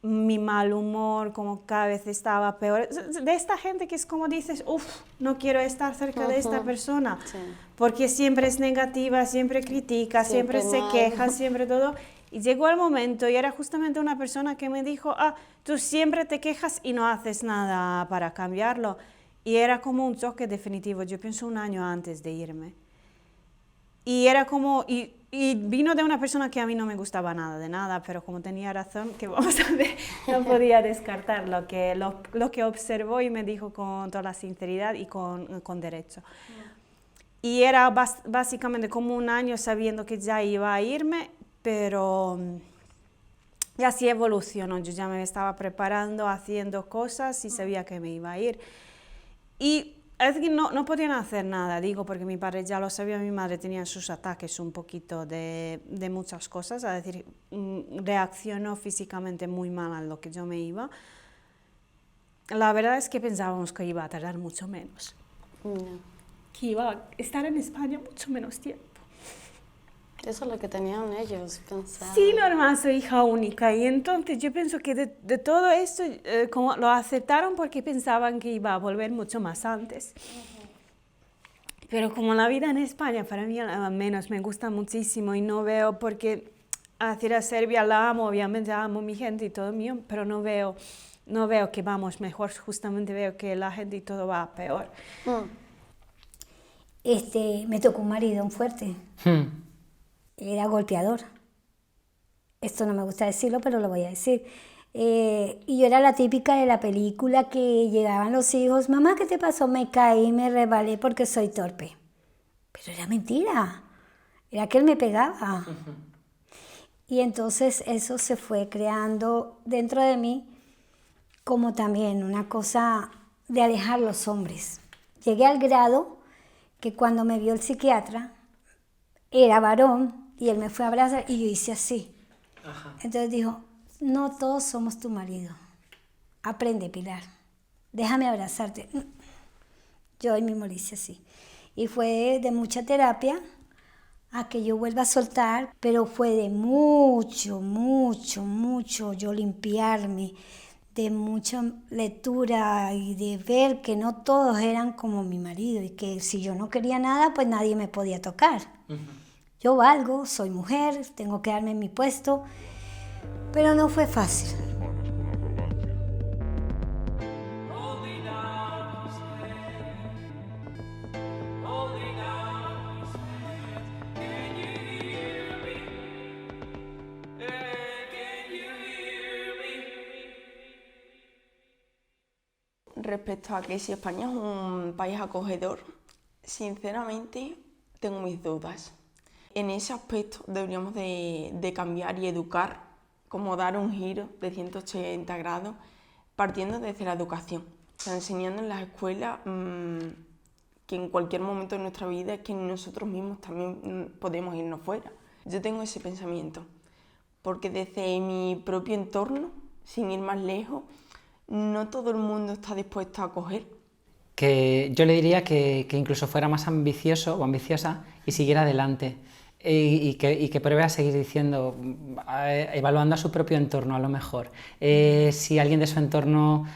mi mal humor como cada vez estaba peor. De esta gente que es como dices, no quiero estar cerca de esta persona, porque siempre es negativa, siempre critica, siempre se queja, siempre todo. Y llegó el momento y era justamente una persona que me dijo, tú siempre te quejas y no haces nada para cambiarlo. Y era como un choque definitivo, yo pienso 1 año antes de irme. Y era como, y vino de una persona que a mí no me gustaba nada, de nada, pero como tenía razón, que vamos a ver, no podía descartar lo que observó y me dijo con toda la sinceridad y con derecho. Y era básicamente como 1 año sabiendo que ya iba a irme, pero ya sí evolucionó, yo ya me estaba preparando, haciendo cosas y sabía que me iba a ir. Y es que no podían hacer nada, digo, porque mi padre ya lo sabía, mi madre tenía sus ataques un poquito de muchas cosas, es decir, reaccionó físicamente muy mal a lo que yo me iba. La verdad es que pensábamos que iba a tardar mucho menos, que iba a estar en España mucho menos tiempo. Eso es lo que tenían ellos pensado. Sí, normal, soy hija única y entonces yo pienso que de todo esto como lo aceptaron porque pensaban que iba a volver mucho más antes. Pero como la vida en España para mí al menos me gusta muchísimo y no veo porque hacia a Serbia la amo, obviamente amo mi gente y todo mío, pero no veo que vamos mejor, justamente veo que la gente y todo va peor. Me tocó un marido fuerte. Era golpeador. Esto no me gusta decirlo, pero lo voy a decir. Y yo era la típica de la película que llegaban los hijos, mamá, ¿qué te pasó? Me caí, me resbalé porque soy torpe. Pero era mentira. Era que él me pegaba. Y entonces eso se fue creando dentro de mí como también una cosa de alejar los hombres. Llegué al grado que cuando me vio el psiquiatra, era varón, y él me fue a abrazar y yo hice así. Entonces dijo, no todos somos tu marido. Aprende, Pilar. Déjame abrazarte. Yo hoy mismo le hice así. Y fue de mucha terapia a que yo vuelva a soltar, pero fue de mucho yo limpiarme, de mucha lectura y de ver que no todos eran como mi marido y que si yo no quería nada, pues nadie me podía tocar. Yo valgo, soy mujer, tengo que darme mi puesto, pero no fue fácil. Respecto a que si España es un país acogedor, sinceramente tengo mis dudas. En ese aspecto deberíamos de cambiar y educar, como dar un giro de 180 grados, partiendo desde la educación. O sea, enseñando en las escuelas que en cualquier momento de nuestra vida es que nosotros mismos también podemos irnos fuera. Yo tengo ese pensamiento, porque desde mi propio entorno, sin ir más lejos, no todo el mundo está dispuesto a acoger. Que yo le diría que incluso fuera más ambicioso o ambiciosa y siguiera adelante. Y que pruebe a seguir diciendo, evaluando a su propio entorno a lo mejor. Si alguien de su entorno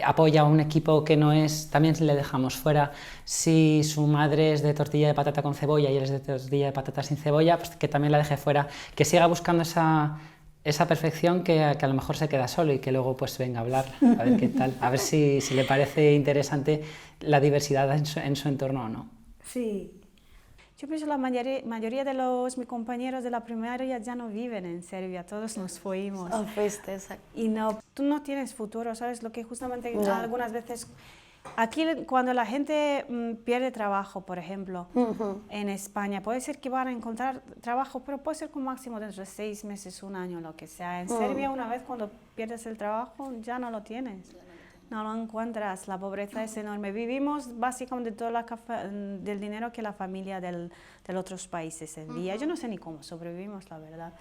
apoya a un equipo que no es, también le dejamos fuera. Si su madre es de tortilla de patata con cebolla y él es de tortilla de patata sin cebolla, pues que también la deje fuera. Que siga buscando esa perfección que a lo mejor se queda solo y que luego pues venga a hablar, a ver qué tal, a ver si le parece interesante la diversidad en su entorno o no. Sí. Yo pienso que la mayoría de mis compañeros de la primaria ya no viven en Serbia, todos nos fuimos. Fuiste, exacto. Y tú no tienes futuro, ¿sabes? Lo que justamente algunas veces Aquí cuando la gente pierde trabajo, por ejemplo, en España, puede ser que van a encontrar trabajo, pero puede ser como máximo dentro de 6 meses, 1 año, lo que sea. En Serbia, una vez cuando pierdes el trabajo, ya no lo tienes. No lo encuentras, la pobreza es enorme. Vivimos básicamente todo del dinero que la familia de otros países envía. Yo no sé ni cómo sobrevivimos, la verdad.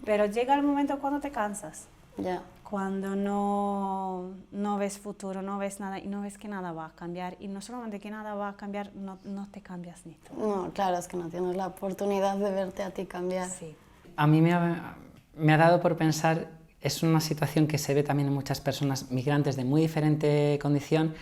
Pero llega el momento cuando te cansas. Ya. Cuando no ves futuro, no ves nada y no ves que nada va a cambiar. Y no solamente que nada va a cambiar, no te cambias ni tú. No, claro, es que no tienes la oportunidad de verte a ti cambiar. Sí. A mí me ha dado por pensar, es una situación que se ve también en muchas personas migrantes de muy diferente condición.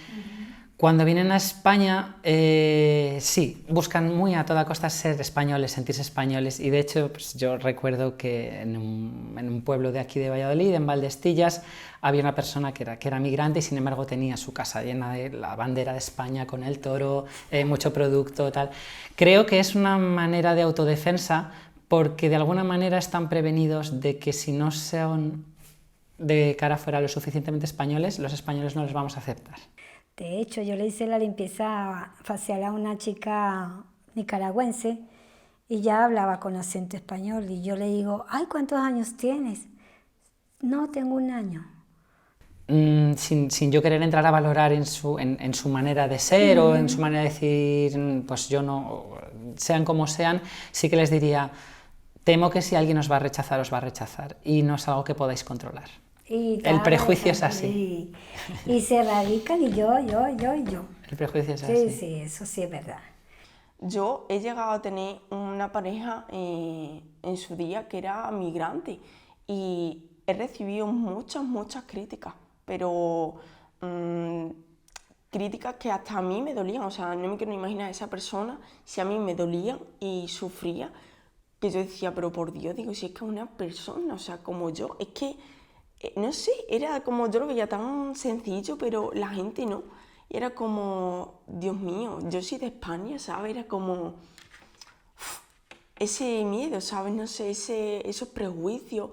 Cuando vienen a España, sí, buscan muy a toda costa ser españoles, sentirse españoles, y de hecho pues, yo recuerdo que en un pueblo de aquí de Valladolid, en Valdestillas, había una persona que era migrante y sin embargo tenía su casa llena de la bandera de España con el toro, mucho producto, tal. Creo que es una manera de autodefensa porque de alguna manera están prevenidos de que si no son de cara afuera lo suficientemente españoles, los españoles no les vamos a aceptar. De hecho, yo le hice la limpieza facial a una chica nicaragüense y ya hablaba con acento español y yo le digo, ay, ¿cuántos años tienes? No, tengo 1 año. Sin yo querer entrar a valorar en su manera de ser o en su manera de decir, pues yo no, sean como sean, sí que les diría, temo que si alguien os va a rechazar y no es algo que podáis controlar. Y el prejuicio es así. Y se radican y yo. El prejuicio es así. Sí, eso sí es verdad. Yo he llegado a tener una pareja en su día que era migrante y he recibido muchas críticas, pero críticas que hasta a mí me dolían, o sea, no me quiero imaginar a esa persona si a mí me dolían y sufría, que yo decía, pero por Dios, digo, si es que es una persona, o sea, como yo, es que no sé, era como, yo lo veía tan sencillo, pero la gente no. Y era como, Dios mío, yo soy de España, ¿sabes? Era como ese miedo, ¿sabes? No sé, esos prejuicios,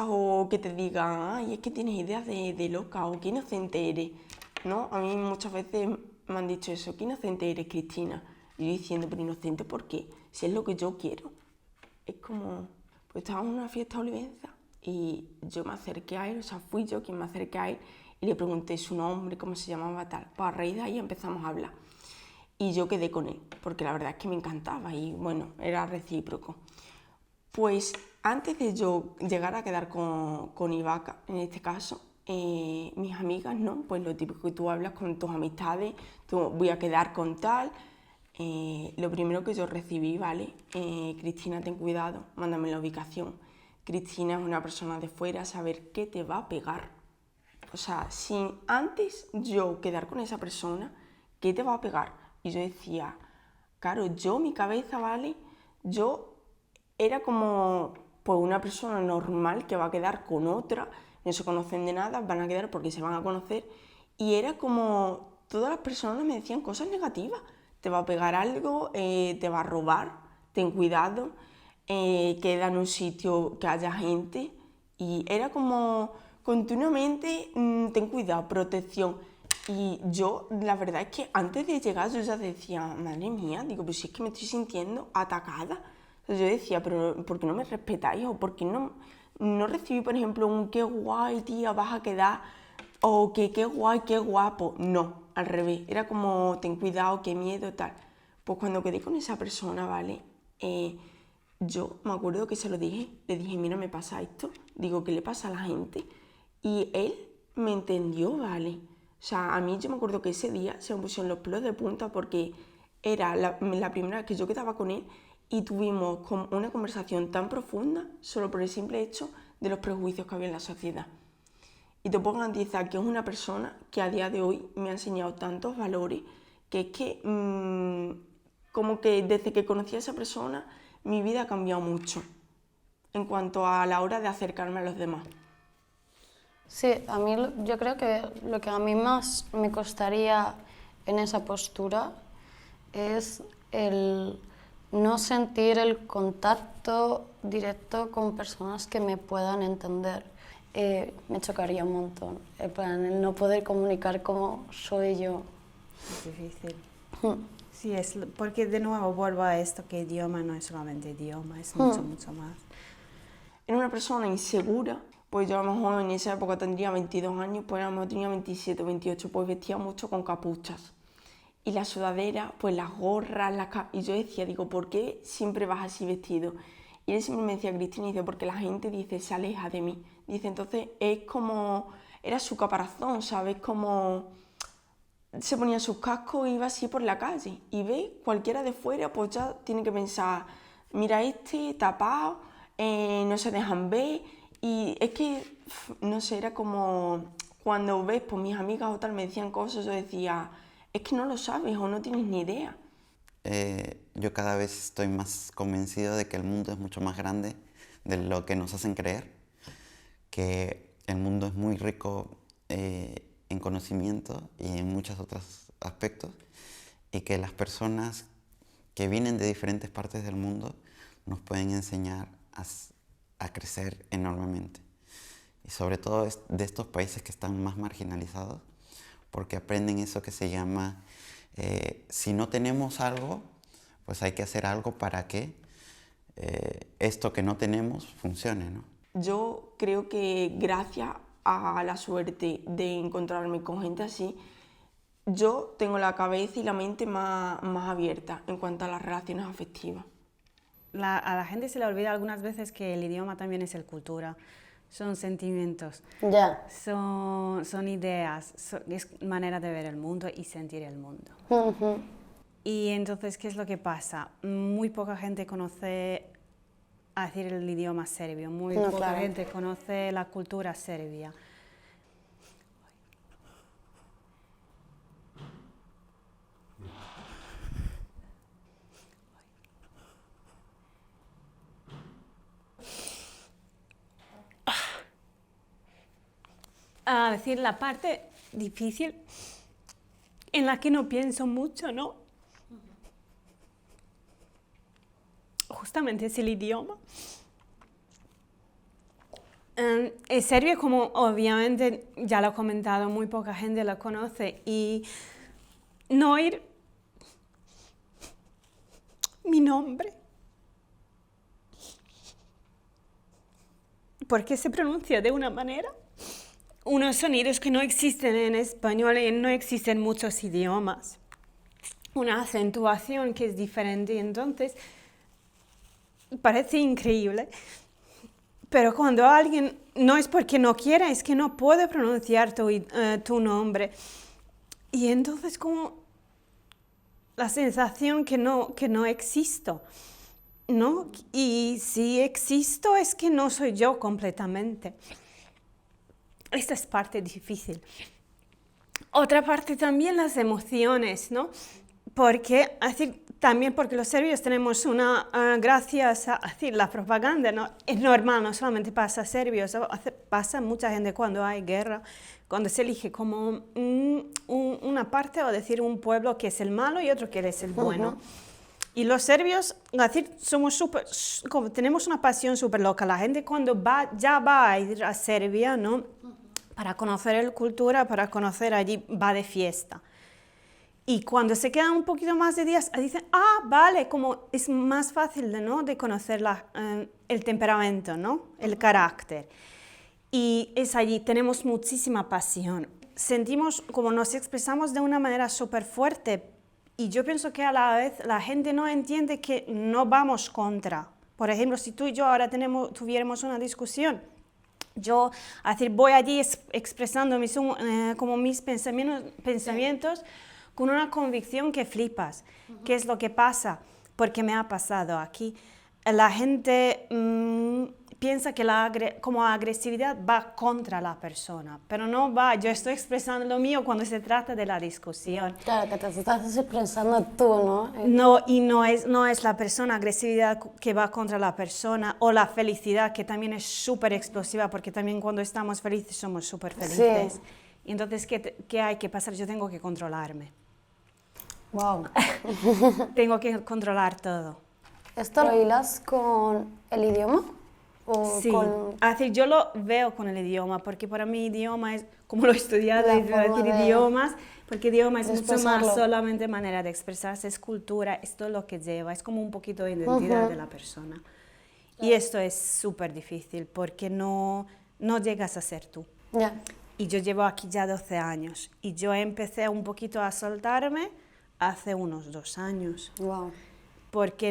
o que te digan, ay, es que tienes ideas de loca, o qué inocente eres, ¿no? A mí muchas veces me han dicho eso, qué inocente eres, Cristina. Y yo diciendo, pero inocente, ¿por qué? Si es lo que yo quiero. Es como, pues estábamos en una fiesta de Olivenza y yo me acerqué a él, o sea, fui yo quien me acerqué a él y le pregunté su nombre, cómo se llamaba, tal. Pues a raíz de ahí empezamos a hablar. Y yo quedé con él, porque la verdad es que me encantaba y bueno, era recíproco. Pues antes de yo llegar a quedar con Ibaka, en este caso, mis amigas, ¿no? Pues lo típico que tú hablas con tus amistades, tú voy a quedar con tal. Lo primero que yo recibí, ¿vale? Cristina, ten cuidado, mándame la ubicación. Cristina es una persona de fuera, saber qué te va a pegar. O sea, sin antes yo quedar con esa persona, ¿qué te va a pegar? Y yo decía, claro, mi cabeza, ¿vale? Yo era como pues una persona normal que va a quedar con otra, no se conocen de nada, van a quedar porque se van a conocer. Y era como, todas las personas me decían cosas negativas. Te va a pegar algo, te va a robar, ten cuidado. Queda en un sitio que haya gente y era como continuamente ten cuidado, protección. Y yo la verdad es que antes de llegar yo ya decía, madre mía, digo, pues si es que me estoy sintiendo atacada. Entonces yo decía, pero ¿por qué no me respetáis? ¿O por qué no recibí, por ejemplo, un qué guay, tía, vas a quedar? O que qué guay, qué guapo. No, al revés, era como ten cuidado, qué miedo, tal. Pues cuando quedé con esa persona, ¿vale? Yo me acuerdo que se lo dije, le dije, mira, me pasa esto, digo, ¿qué le pasa a la gente? Y él me entendió, ¿vale? O sea, a mí yo me acuerdo que ese día se me pusieron los pelos de punta porque era la primera vez que yo quedaba con él y tuvimos una conversación tan profunda solo por el simple hecho de los prejuicios que había en la sociedad. Y te puedo garantizar que es una persona que a día de hoy me ha enseñado tantos valores que es que como que desde que conocí a esa persona mi vida ha cambiado mucho en cuanto a la hora de acercarme a los demás. Sí, a mí yo creo que lo que a mí más me costaría en esa postura es el no sentir el contacto directo con personas que me puedan entender. me chocaría un montón. En plan, el no poder comunicar como soy yo. Es difícil. Sí, porque de nuevo vuelvo a esto, que idioma no es solamente idioma, es mucho, mucho más. Era una persona insegura, pues yo a lo mejor en esa época tendría 22 años, pues a lo mejor tenía 27 o 28, pues vestía mucho con capuchas. Y la sudadera, pues las gorras, y yo decía, digo, ¿por qué siempre vas así vestido? Y él siempre me decía, Cristina, dice, porque la gente dice, se aleja de mí. Dice, entonces es como, era su caparazón, ¿sabes? Como se ponía sus cascos e iba así por la calle. Y ve, cualquiera de fuera, pues ya tiene que pensar, mira tapado, no se dejan ver. Y es que, no sé, era como, cuando ves, pues mis amigas o tal me decían cosas, yo decía, es que no lo sabes o no tienes ni idea. Yo cada vez estoy más convencido de que el mundo es mucho más grande de lo que nos hacen creer, que el mundo es muy rico en conocimiento y en muchos otros aspectos, y que las personas que vienen de diferentes partes del mundo nos pueden enseñar a crecer enormemente. Y sobre todo de estos países que están más marginalizados, porque aprenden eso que se llama, si no tenemos algo, pues hay que hacer algo para que esto que no tenemos funcione, ¿no? Yo creo que gracias a la suerte de encontrarme con gente así, yo tengo la cabeza y la mente más abierta en cuanto a las relaciones afectivas. A la gente se le olvida algunas veces que el idioma también es cultura, son sentimientos, son ideas, es manera de ver el mundo y sentir el mundo. Y entonces, ¿qué es lo que pasa? Muy poca gente conoce el idioma serbio, muy poca gente conoce la cultura serbia. La parte difícil en la que no pienso mucho, ¿no? Justamente es el idioma. El serbio, como obviamente ya lo he comentado, muy poca gente lo conoce, y no oír mi nombre, porque se pronuncia de una manera, unos sonidos que no existen en español y no existen en muchos idiomas, una acentuación que es diferente, entonces parece increíble, pero cuando alguien, no es porque no quiera, es que no puede pronunciar tu nombre, y entonces como la sensación que no existo, ¿no? Y si existo es que no soy yo completamente. Esta es parte difícil. Otra parte también las emociones, ¿no? Porque, también porque los serbios tenemos gracias a la propaganda, ¿no? Es normal, no solamente pasa a serbios, pasa a mucha gente cuando hay guerra, cuando se elige como una parte, o decir un pueblo que es el malo y otro que es el bueno. Y los serbios, tenemos una pasión súper loca. La gente cuando ya va a ir a Serbia, ¿no? Para conocer la cultura, para conocer allí, va de fiesta. Y cuando se quedan un poquito más de días, dicen, vale, como es más fácil de conocer el temperamento, ¿no? El carácter. Y es allí, tenemos muchísima pasión. Sentimos, como nos expresamos de una manera súper fuerte. Y yo pienso que a la vez la gente no entiende que no vamos contra. Por ejemplo, si tú y yo ahora tuviéramos una discusión, yo voy allí expresando mis pensamientos con una convicción que flipas. ¿Qué es lo que pasa? Porque me ha pasado aquí. La gente piensa que como agresividad va contra la persona, pero no va. Yo estoy expresando lo mío cuando se trata de la discusión. Claro, que te estás expresando tú, ¿no? No, y no es la persona, agresividad que va contra la persona, o la felicidad, que también es súper explosiva, porque también cuando estamos felices somos súper felices. Sí. Y entonces, ¿qué hay que pasar? Yo tengo que controlarme. Wow. Tengo que controlar todo. ¿Esto lo hilas con el idioma? o Sí, con... así yo lo veo con el idioma, porque para mí idioma es, como lo he estudiado, La y forma decir de idiomas, porque idioma es de mucho más expresarlo. solamente manera de expresarse, es cultura, es todo lo que lleva, es como un poquito de identidad Ujú. de la persona. Y esto es súper difícil, porque no llegas a ser tú. Ya, Y yo llevo aquí ya 12 años, y yo empecé un poquito a soltarme hace unos 2 años. wow. Porque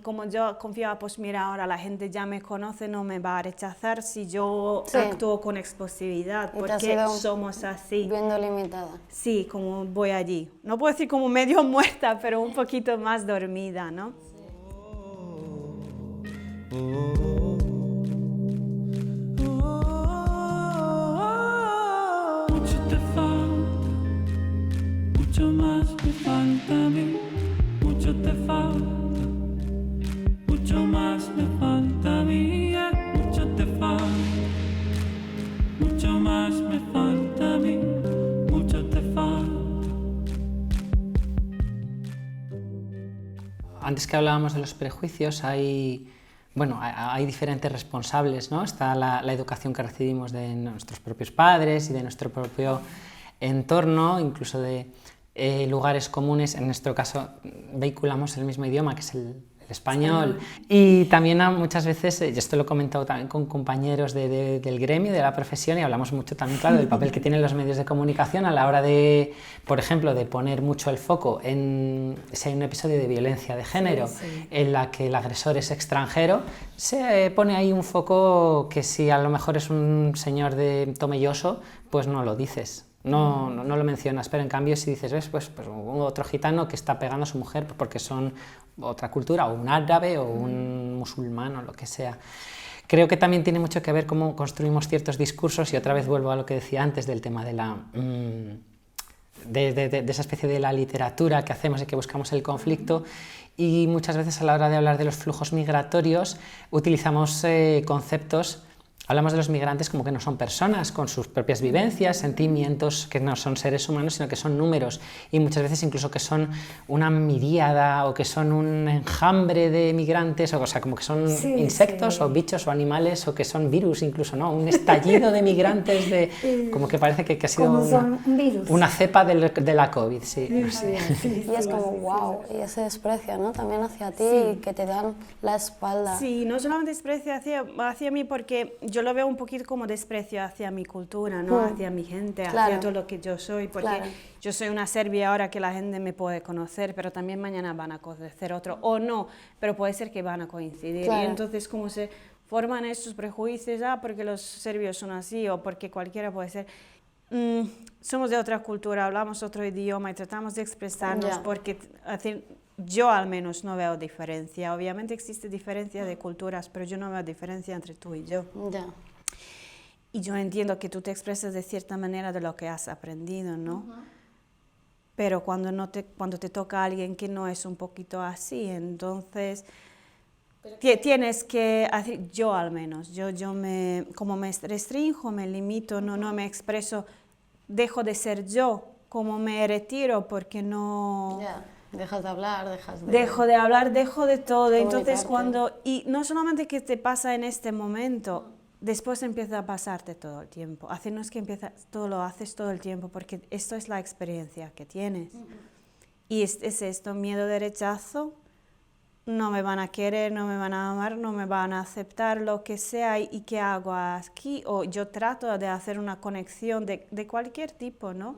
como yo confiaba, pues mira, ahora la gente ya me conoce, no me va a rechazar si yo Sí. actúo con explosividad, Y te has porque ido somos así. Viendo limitada. Sí, como voy allí. No puedo decir como medio muerta, pero un poquito más dormida, ¿no? Mucho te falta, mucho más me falta a mí. Mucho te falta, mucho más me falta a mí. Mucho te falta, mucho más me falta a mí. Mucho te falta. Antes que hablábamos de los prejuicios, hay diferentes responsables, ¿no? Está la educación que recibimos de nuestros propios padres y de nuestro propio entorno, incluso de lugares comunes. En nuestro caso, vehiculamos el mismo idioma, que es el español. Y también muchas veces, y esto lo he comentado también con compañeros del gremio, de la profesión, y hablamos mucho también, claro, del papel que tienen los medios de comunicación a la hora de, por ejemplo, de poner mucho el foco en si hay un episodio de violencia de género en la que el agresor es extranjero, se pone ahí un foco que si a lo mejor es un señor de Tomelloso, pues no lo dices. No lo mencionas, pero en cambio si dices, ¿ves? Pues otro gitano que está pegando a su mujer porque son otra cultura, o un árabe, o un musulmán, o lo que sea. Creo que también tiene mucho que ver cómo construimos ciertos discursos, y otra vez vuelvo a lo que decía antes del tema de de esa especie de la literatura que hacemos y que buscamos el conflicto, y muchas veces a la hora de hablar de los flujos migratorios utilizamos conceptos. Hablamos de los migrantes como que no son personas con sus propias vivencias, sentimientos, que no son seres humanos, sino que son números, y muchas veces incluso que son una miríada o que son un enjambre de migrantes, o sea, como que son insectos o bichos o animales, o que son virus incluso, ¿no? Un estallido de migrantes, como que parece que ha sido una cepa de la COVID. Sí. Y es como, wow, y ese desprecio, ¿no? También hacia ti, que te dan la espalda. Sí, no solamente desprecio hacia mí, porque yo lo veo un poquito como desprecio hacia mi cultura, ¿no? Hacia mi gente, hacia todo lo que yo soy, porque yo soy una serbia ahora que la gente me puede conocer, pero también mañana van a conocer otro, o no, pero puede ser que van a coincidir. Y entonces como se forman estos prejuicios, porque los serbios son así, o porque cualquiera puede ser. Somos de otra cultura, hablamos otro idioma y tratamos de expresarnos, porque yo al menos no veo diferencia. Obviamente existe diferencia de culturas, pero yo no veo diferencia entre tú y yo. Y yo entiendo que tú te expresas de cierta manera de lo que has aprendido, ¿no? Pero cuando te toca a alguien que no es un poquito así, entonces tienes que hacer, yo al menos, como me restringo, me limito, no me expreso, dejo de ser yo, como me retiro porque no... Dejas de hablar, Dejo de hablar, dejo de todo. Entonces y no solamente que te pasa en este momento, después empieza a pasarte todo el tiempo. No es que lo haces todo el tiempo, porque esto es la experiencia que tienes. Y es esto, miedo de rechazo, no me van a querer, no me van a amar, no me van a aceptar, lo que sea, y qué hago aquí, o yo trato de hacer una conexión de cualquier tipo, ¿no?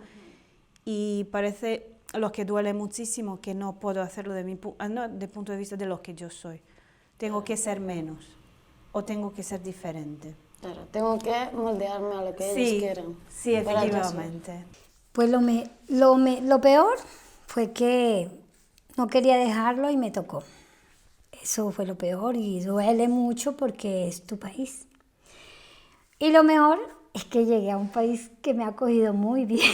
Y parece lo que duele muchísimo, que no puedo hacerlo de punto de vista de lo que yo soy. Tengo que ser menos, o tengo que ser diferente. Claro, tengo que moldearme a lo que ellos quieren. Sí, efectivamente. Pues lo peor fue que no quería dejarlo y me tocó. Eso fue lo peor, y duele mucho porque es tu país. Y lo mejor es que llegué a un país que me ha acogido muy bien.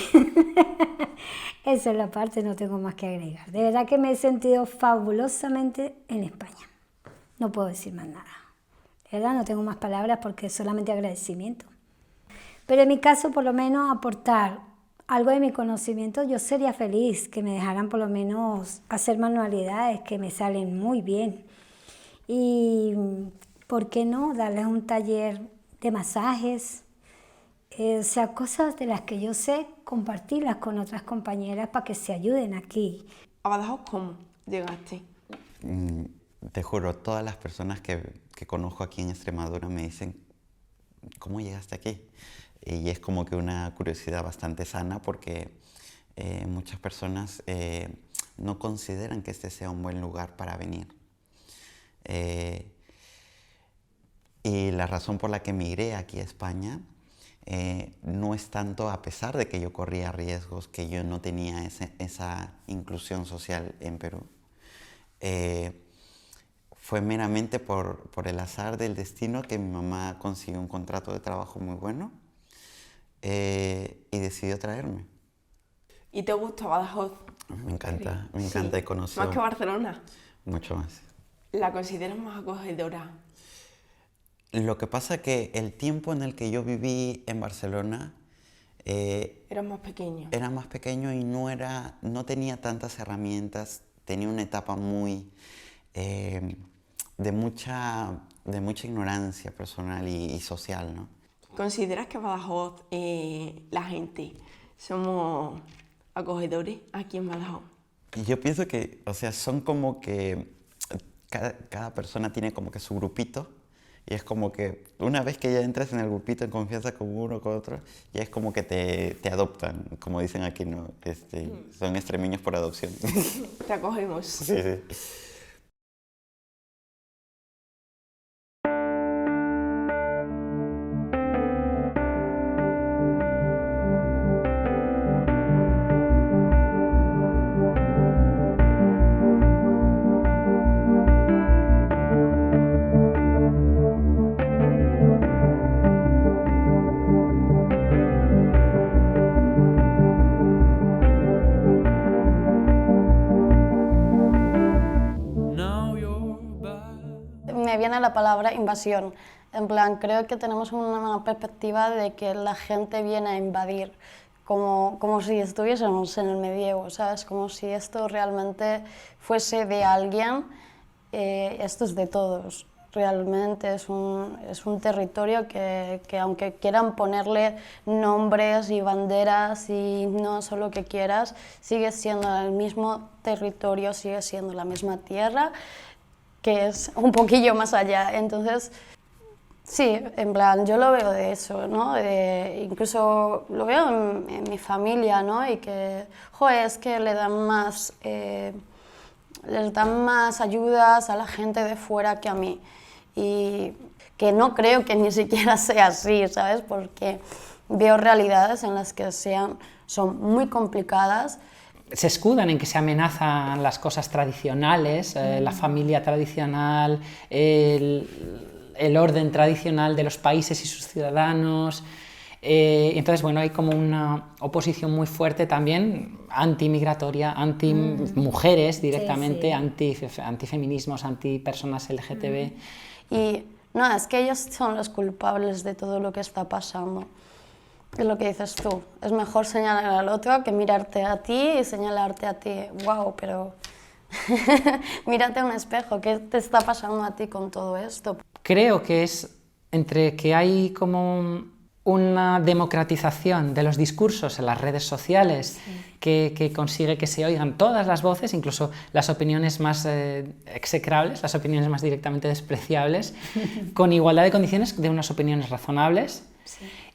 Esa es la parte, no tengo más que agregar. De verdad que me he sentido fabulosamente en España. No puedo decir más nada. De verdad no tengo más palabras porque es solamente agradecimiento. Pero en mi caso, por lo menos, aportar algo de mi conocimiento, yo sería feliz que me dejaran por lo menos hacer manualidades que me salen muy bien. Y ¿por qué no darles un taller de masajes? O sea, cosas de las que yo sé, compartirlas con otras compañeras para que se ayuden aquí. ¿A Badajoz cómo llegaste? Te juro, todas las personas que conozco aquí en Extremadura me dicen, ¿cómo llegaste aquí? Y es como que una curiosidad bastante sana porque muchas personas no consideran que este sea un buen lugar para venir. Y la razón por la que emigré aquí a España no es tanto, a pesar de que yo corría riesgos, que yo no tenía esa inclusión social en Perú. Fue meramente por el azar del destino que mi mamá consiguió un contrato de trabajo muy bueno y decidió traerme. ¿Y te gusta Badajoz? Me encanta y conocí. ¿Más que Barcelona? Mucho más. ¿La consideras más acogedora? Lo que pasa es que el tiempo en el que yo viví en Barcelona Eras más pequeño. era más pequeño y no tenía tantas herramientas, tenía una etapa muy de mucha ignorancia personal y social, ¿no? ¿Consideras que Badajoz, la gente, somos acogedores aquí en Badajoz? Y yo pienso que, o sea, son como que cada persona tiene como que su grupito. Y es como que una vez que ya entras en el grupito en confianza con uno o con otro, ya es como que te adoptan, como dicen aquí, ¿no? Son extremeños por adopción. Te acogemos. Sí, sí. Now you're back. Me viene la palabra invasión. En plan, creo que tenemos una perspectiva de que la gente viene a invadir, como si estuviésemos en el medievo, ¿sabes? Como si esto realmente fuese de alguien, esto es de todos. Realmente es un territorio que aunque quieran ponerle nombres y banderas y no solo lo que quieras, sigue siendo el mismo territorio, sigue siendo la misma tierra, que es un poquillo más allá. Entonces, sí, en plan, yo lo veo de eso, ¿no? Incluso lo veo en mi familia, ¿no? Y que, joder, es que les dan más ayudas a la gente de fuera que a mí. Y que no creo que ni siquiera sea así, ¿sabes? Porque veo realidades en las que son muy complicadas. Se escudan en que se amenazan las cosas tradicionales, la familia tradicional, el orden tradicional de los países y sus ciudadanos. Entonces, bueno, hay como una oposición muy fuerte también antimigratoria, anti-mujeres directamente, antifeminismos, anti-personas LGTB. Y no, es que ellos son los culpables de todo lo que está pasando. Es lo que dices tú, es mejor señalar al otro que mirarte a ti y señalarte a ti. Wow, pero mírate a un espejo, ¿qué te está pasando a ti con todo esto? Creo que es entre que hay como una democratización de los discursos en las redes sociales que consigue que se oigan todas las voces, incluso las opiniones más execrables, las opiniones más directamente despreciables, con igualdad de condiciones de unas opiniones razonables.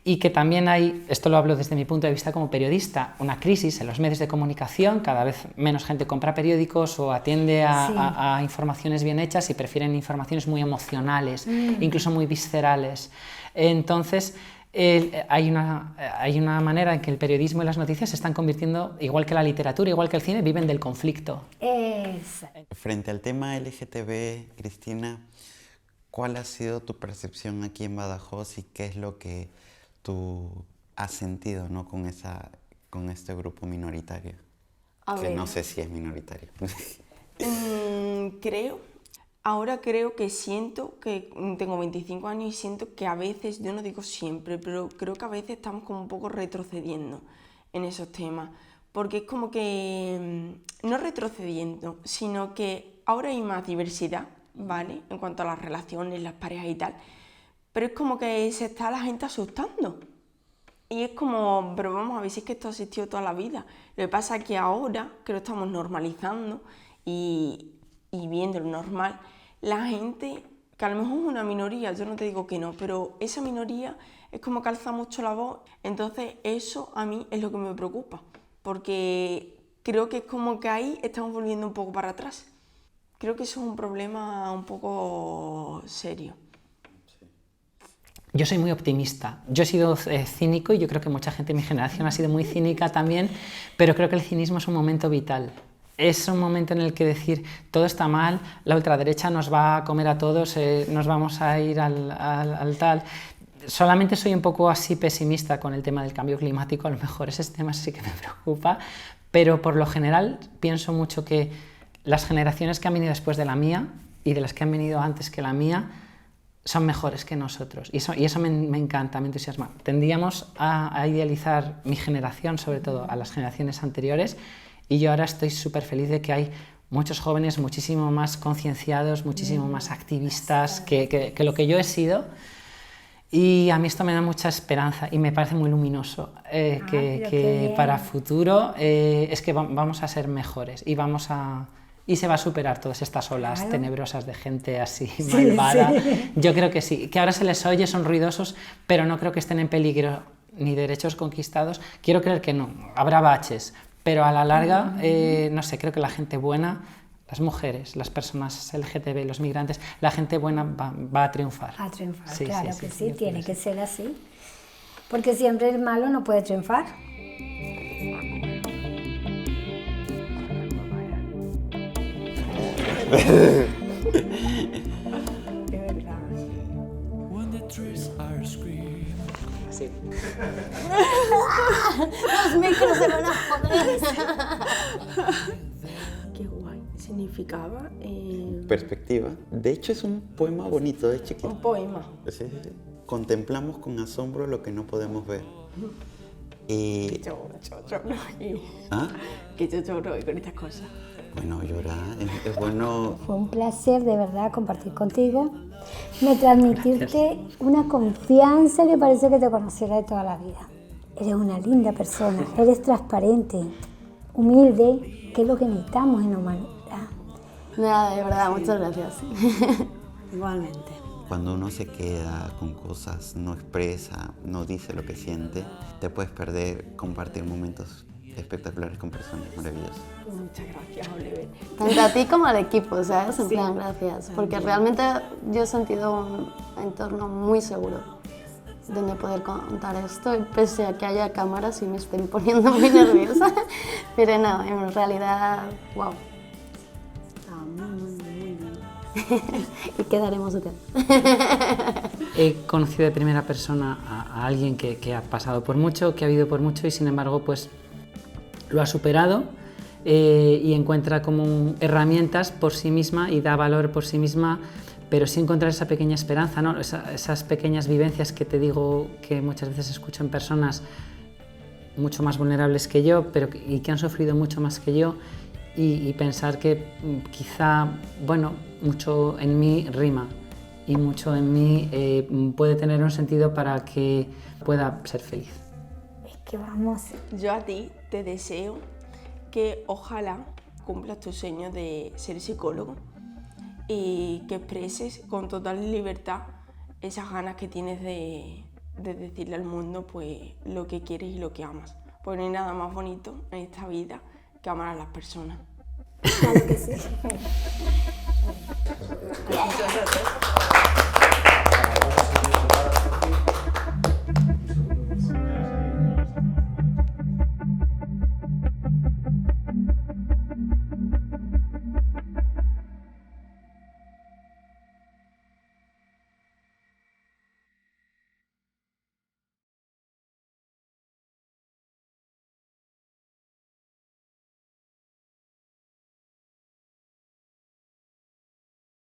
Y que también hay, esto lo hablo desde mi punto de vista como periodista, una crisis en los medios de comunicación, cada vez menos gente compra periódicos o atiende a informaciones bien hechas y prefieren informaciones muy emocionales, incluso muy viscerales. Entonces, hay una manera en que el periodismo y las noticias se están convirtiendo, igual que la literatura, igual que el cine, viven del conflicto. Frente al tema LGTB, Cristina, ¿cuál ha sido tu percepción aquí en Badajoz y qué es lo que tú has sentido, ¿no? con este grupo minoritario? No sé si es minoritario. Ahora creo que siento que tengo 25 años y siento que a veces, yo no digo siempre, pero creo que a veces estamos como un poco retrocediendo en esos temas, porque es como que no retrocediendo, sino que ahora hay más diversidad ¿vale? En cuanto a las relaciones, las parejas y tal. Pero es como que se está la gente asustando. Y es como, pero vamos a ver si es que esto ha existido toda la vida. Lo que pasa es que ahora, que lo estamos normalizando y viendo lo normal, la gente, que a lo mejor es una minoría, yo no te digo que no, pero esa minoría es como que alza mucho la voz. Entonces eso a mí es lo que me preocupa, porque creo que es como que ahí estamos volviendo un poco para atrás. Creo que eso es un problema un poco serio. Yo soy muy optimista. Yo he sido cínico y yo creo que mucha gente de mi generación ha sido muy cínica también, pero creo que el cinismo es un momento vital. Es un momento en el que decir todo está mal, la ultraderecha nos va a comer a todos, nos vamos a ir al tal. Solamente soy un poco así pesimista con el tema del cambio climático, a lo mejor ese tema sí que me preocupa, pero por lo general pienso mucho que las generaciones que han venido después de la mía y de las que han venido antes que la mía son mejores que nosotros, y eso me encanta, me entusiasma. Tendíamos a idealizar mi generación, sobre todo a las generaciones anteriores, y yo ahora estoy súper feliz de que hay muchos jóvenes muchísimo más concienciados, muchísimo más activistas que lo que yo he sido, y a mí esto me da mucha esperanza y me parece muy luminoso, que para futuro es que vamos a ser mejores y se va a superar todas estas olas tenebrosas de gente así malvada. Sí. Yo creo que sí, que ahora se les oye, son ruidosos, pero no creo que estén en peligro ni derechos conquistados. Quiero creer que no, habrá baches, pero a la larga, no sé, creo que la gente buena, las mujeres, las personas LGTB, los migrantes, la gente buena va a triunfar. A triunfar, sí, claro sí, que sí, sí, tiene que ser así, porque siempre el malo no puede triunfar. Sí. Los micros se van a joder. Qué guay. Significaba... Perspectiva. De hecho es un poema bonito, de chiquito. Un poema. Sí. Contemplamos con asombro lo que no podemos ver. Y... ¿Ah? Que yo lloro con estas cosas. Bueno, llorar es bueno. Fue un placer de verdad compartir contigo. Me transmitiste una confianza que parece que te conociera de toda la vida. Eres una linda persona, eres transparente, humilde, que es lo que necesitamos en la humanidad. Nada, de verdad, muchas gracias. Igualmente. Cuando uno se queda con cosas, no expresa, no dice lo que siente, te puedes perder compartir momentos espectaculares con personas maravillosas. Muchas gracias, Oliver. Tanto a ti como al equipo, ¿sabes? En plan, gracias. Porque realmente yo he sentido un entorno muy seguro donde poder contar esto, y pese a que haya cámaras y me estén poniendo muy nerviosa. Pero no, en realidad, wow. Muy bien. Y quedaremos hotel. He conocido de primera persona a alguien que ha pasado por mucho, que ha vivido por mucho y sin embargo pues lo ha superado y encuentra como herramientas por sí misma y da valor por sí misma, pero sí encontrar esa pequeña esperanza, ¿no? Esas pequeñas vivencias que te digo que muchas veces escucho en personas mucho más vulnerables que yo, y que han sufrido mucho más que yo, y pensar que quizá, bueno, mucho en mí rima y mucho en mí puede tener un sentido para que pueda ser feliz. Es que vamos. Yo a ti te deseo que ojalá cumplas tu sueño de ser psicólogo y que expreses con total libertad esas ganas que tienes de decirle al mundo pues lo que quieres y lo que amas. Pues no hay nada más bonito en esta vida que amar a las personas. Claro que sí. Muchas gracias.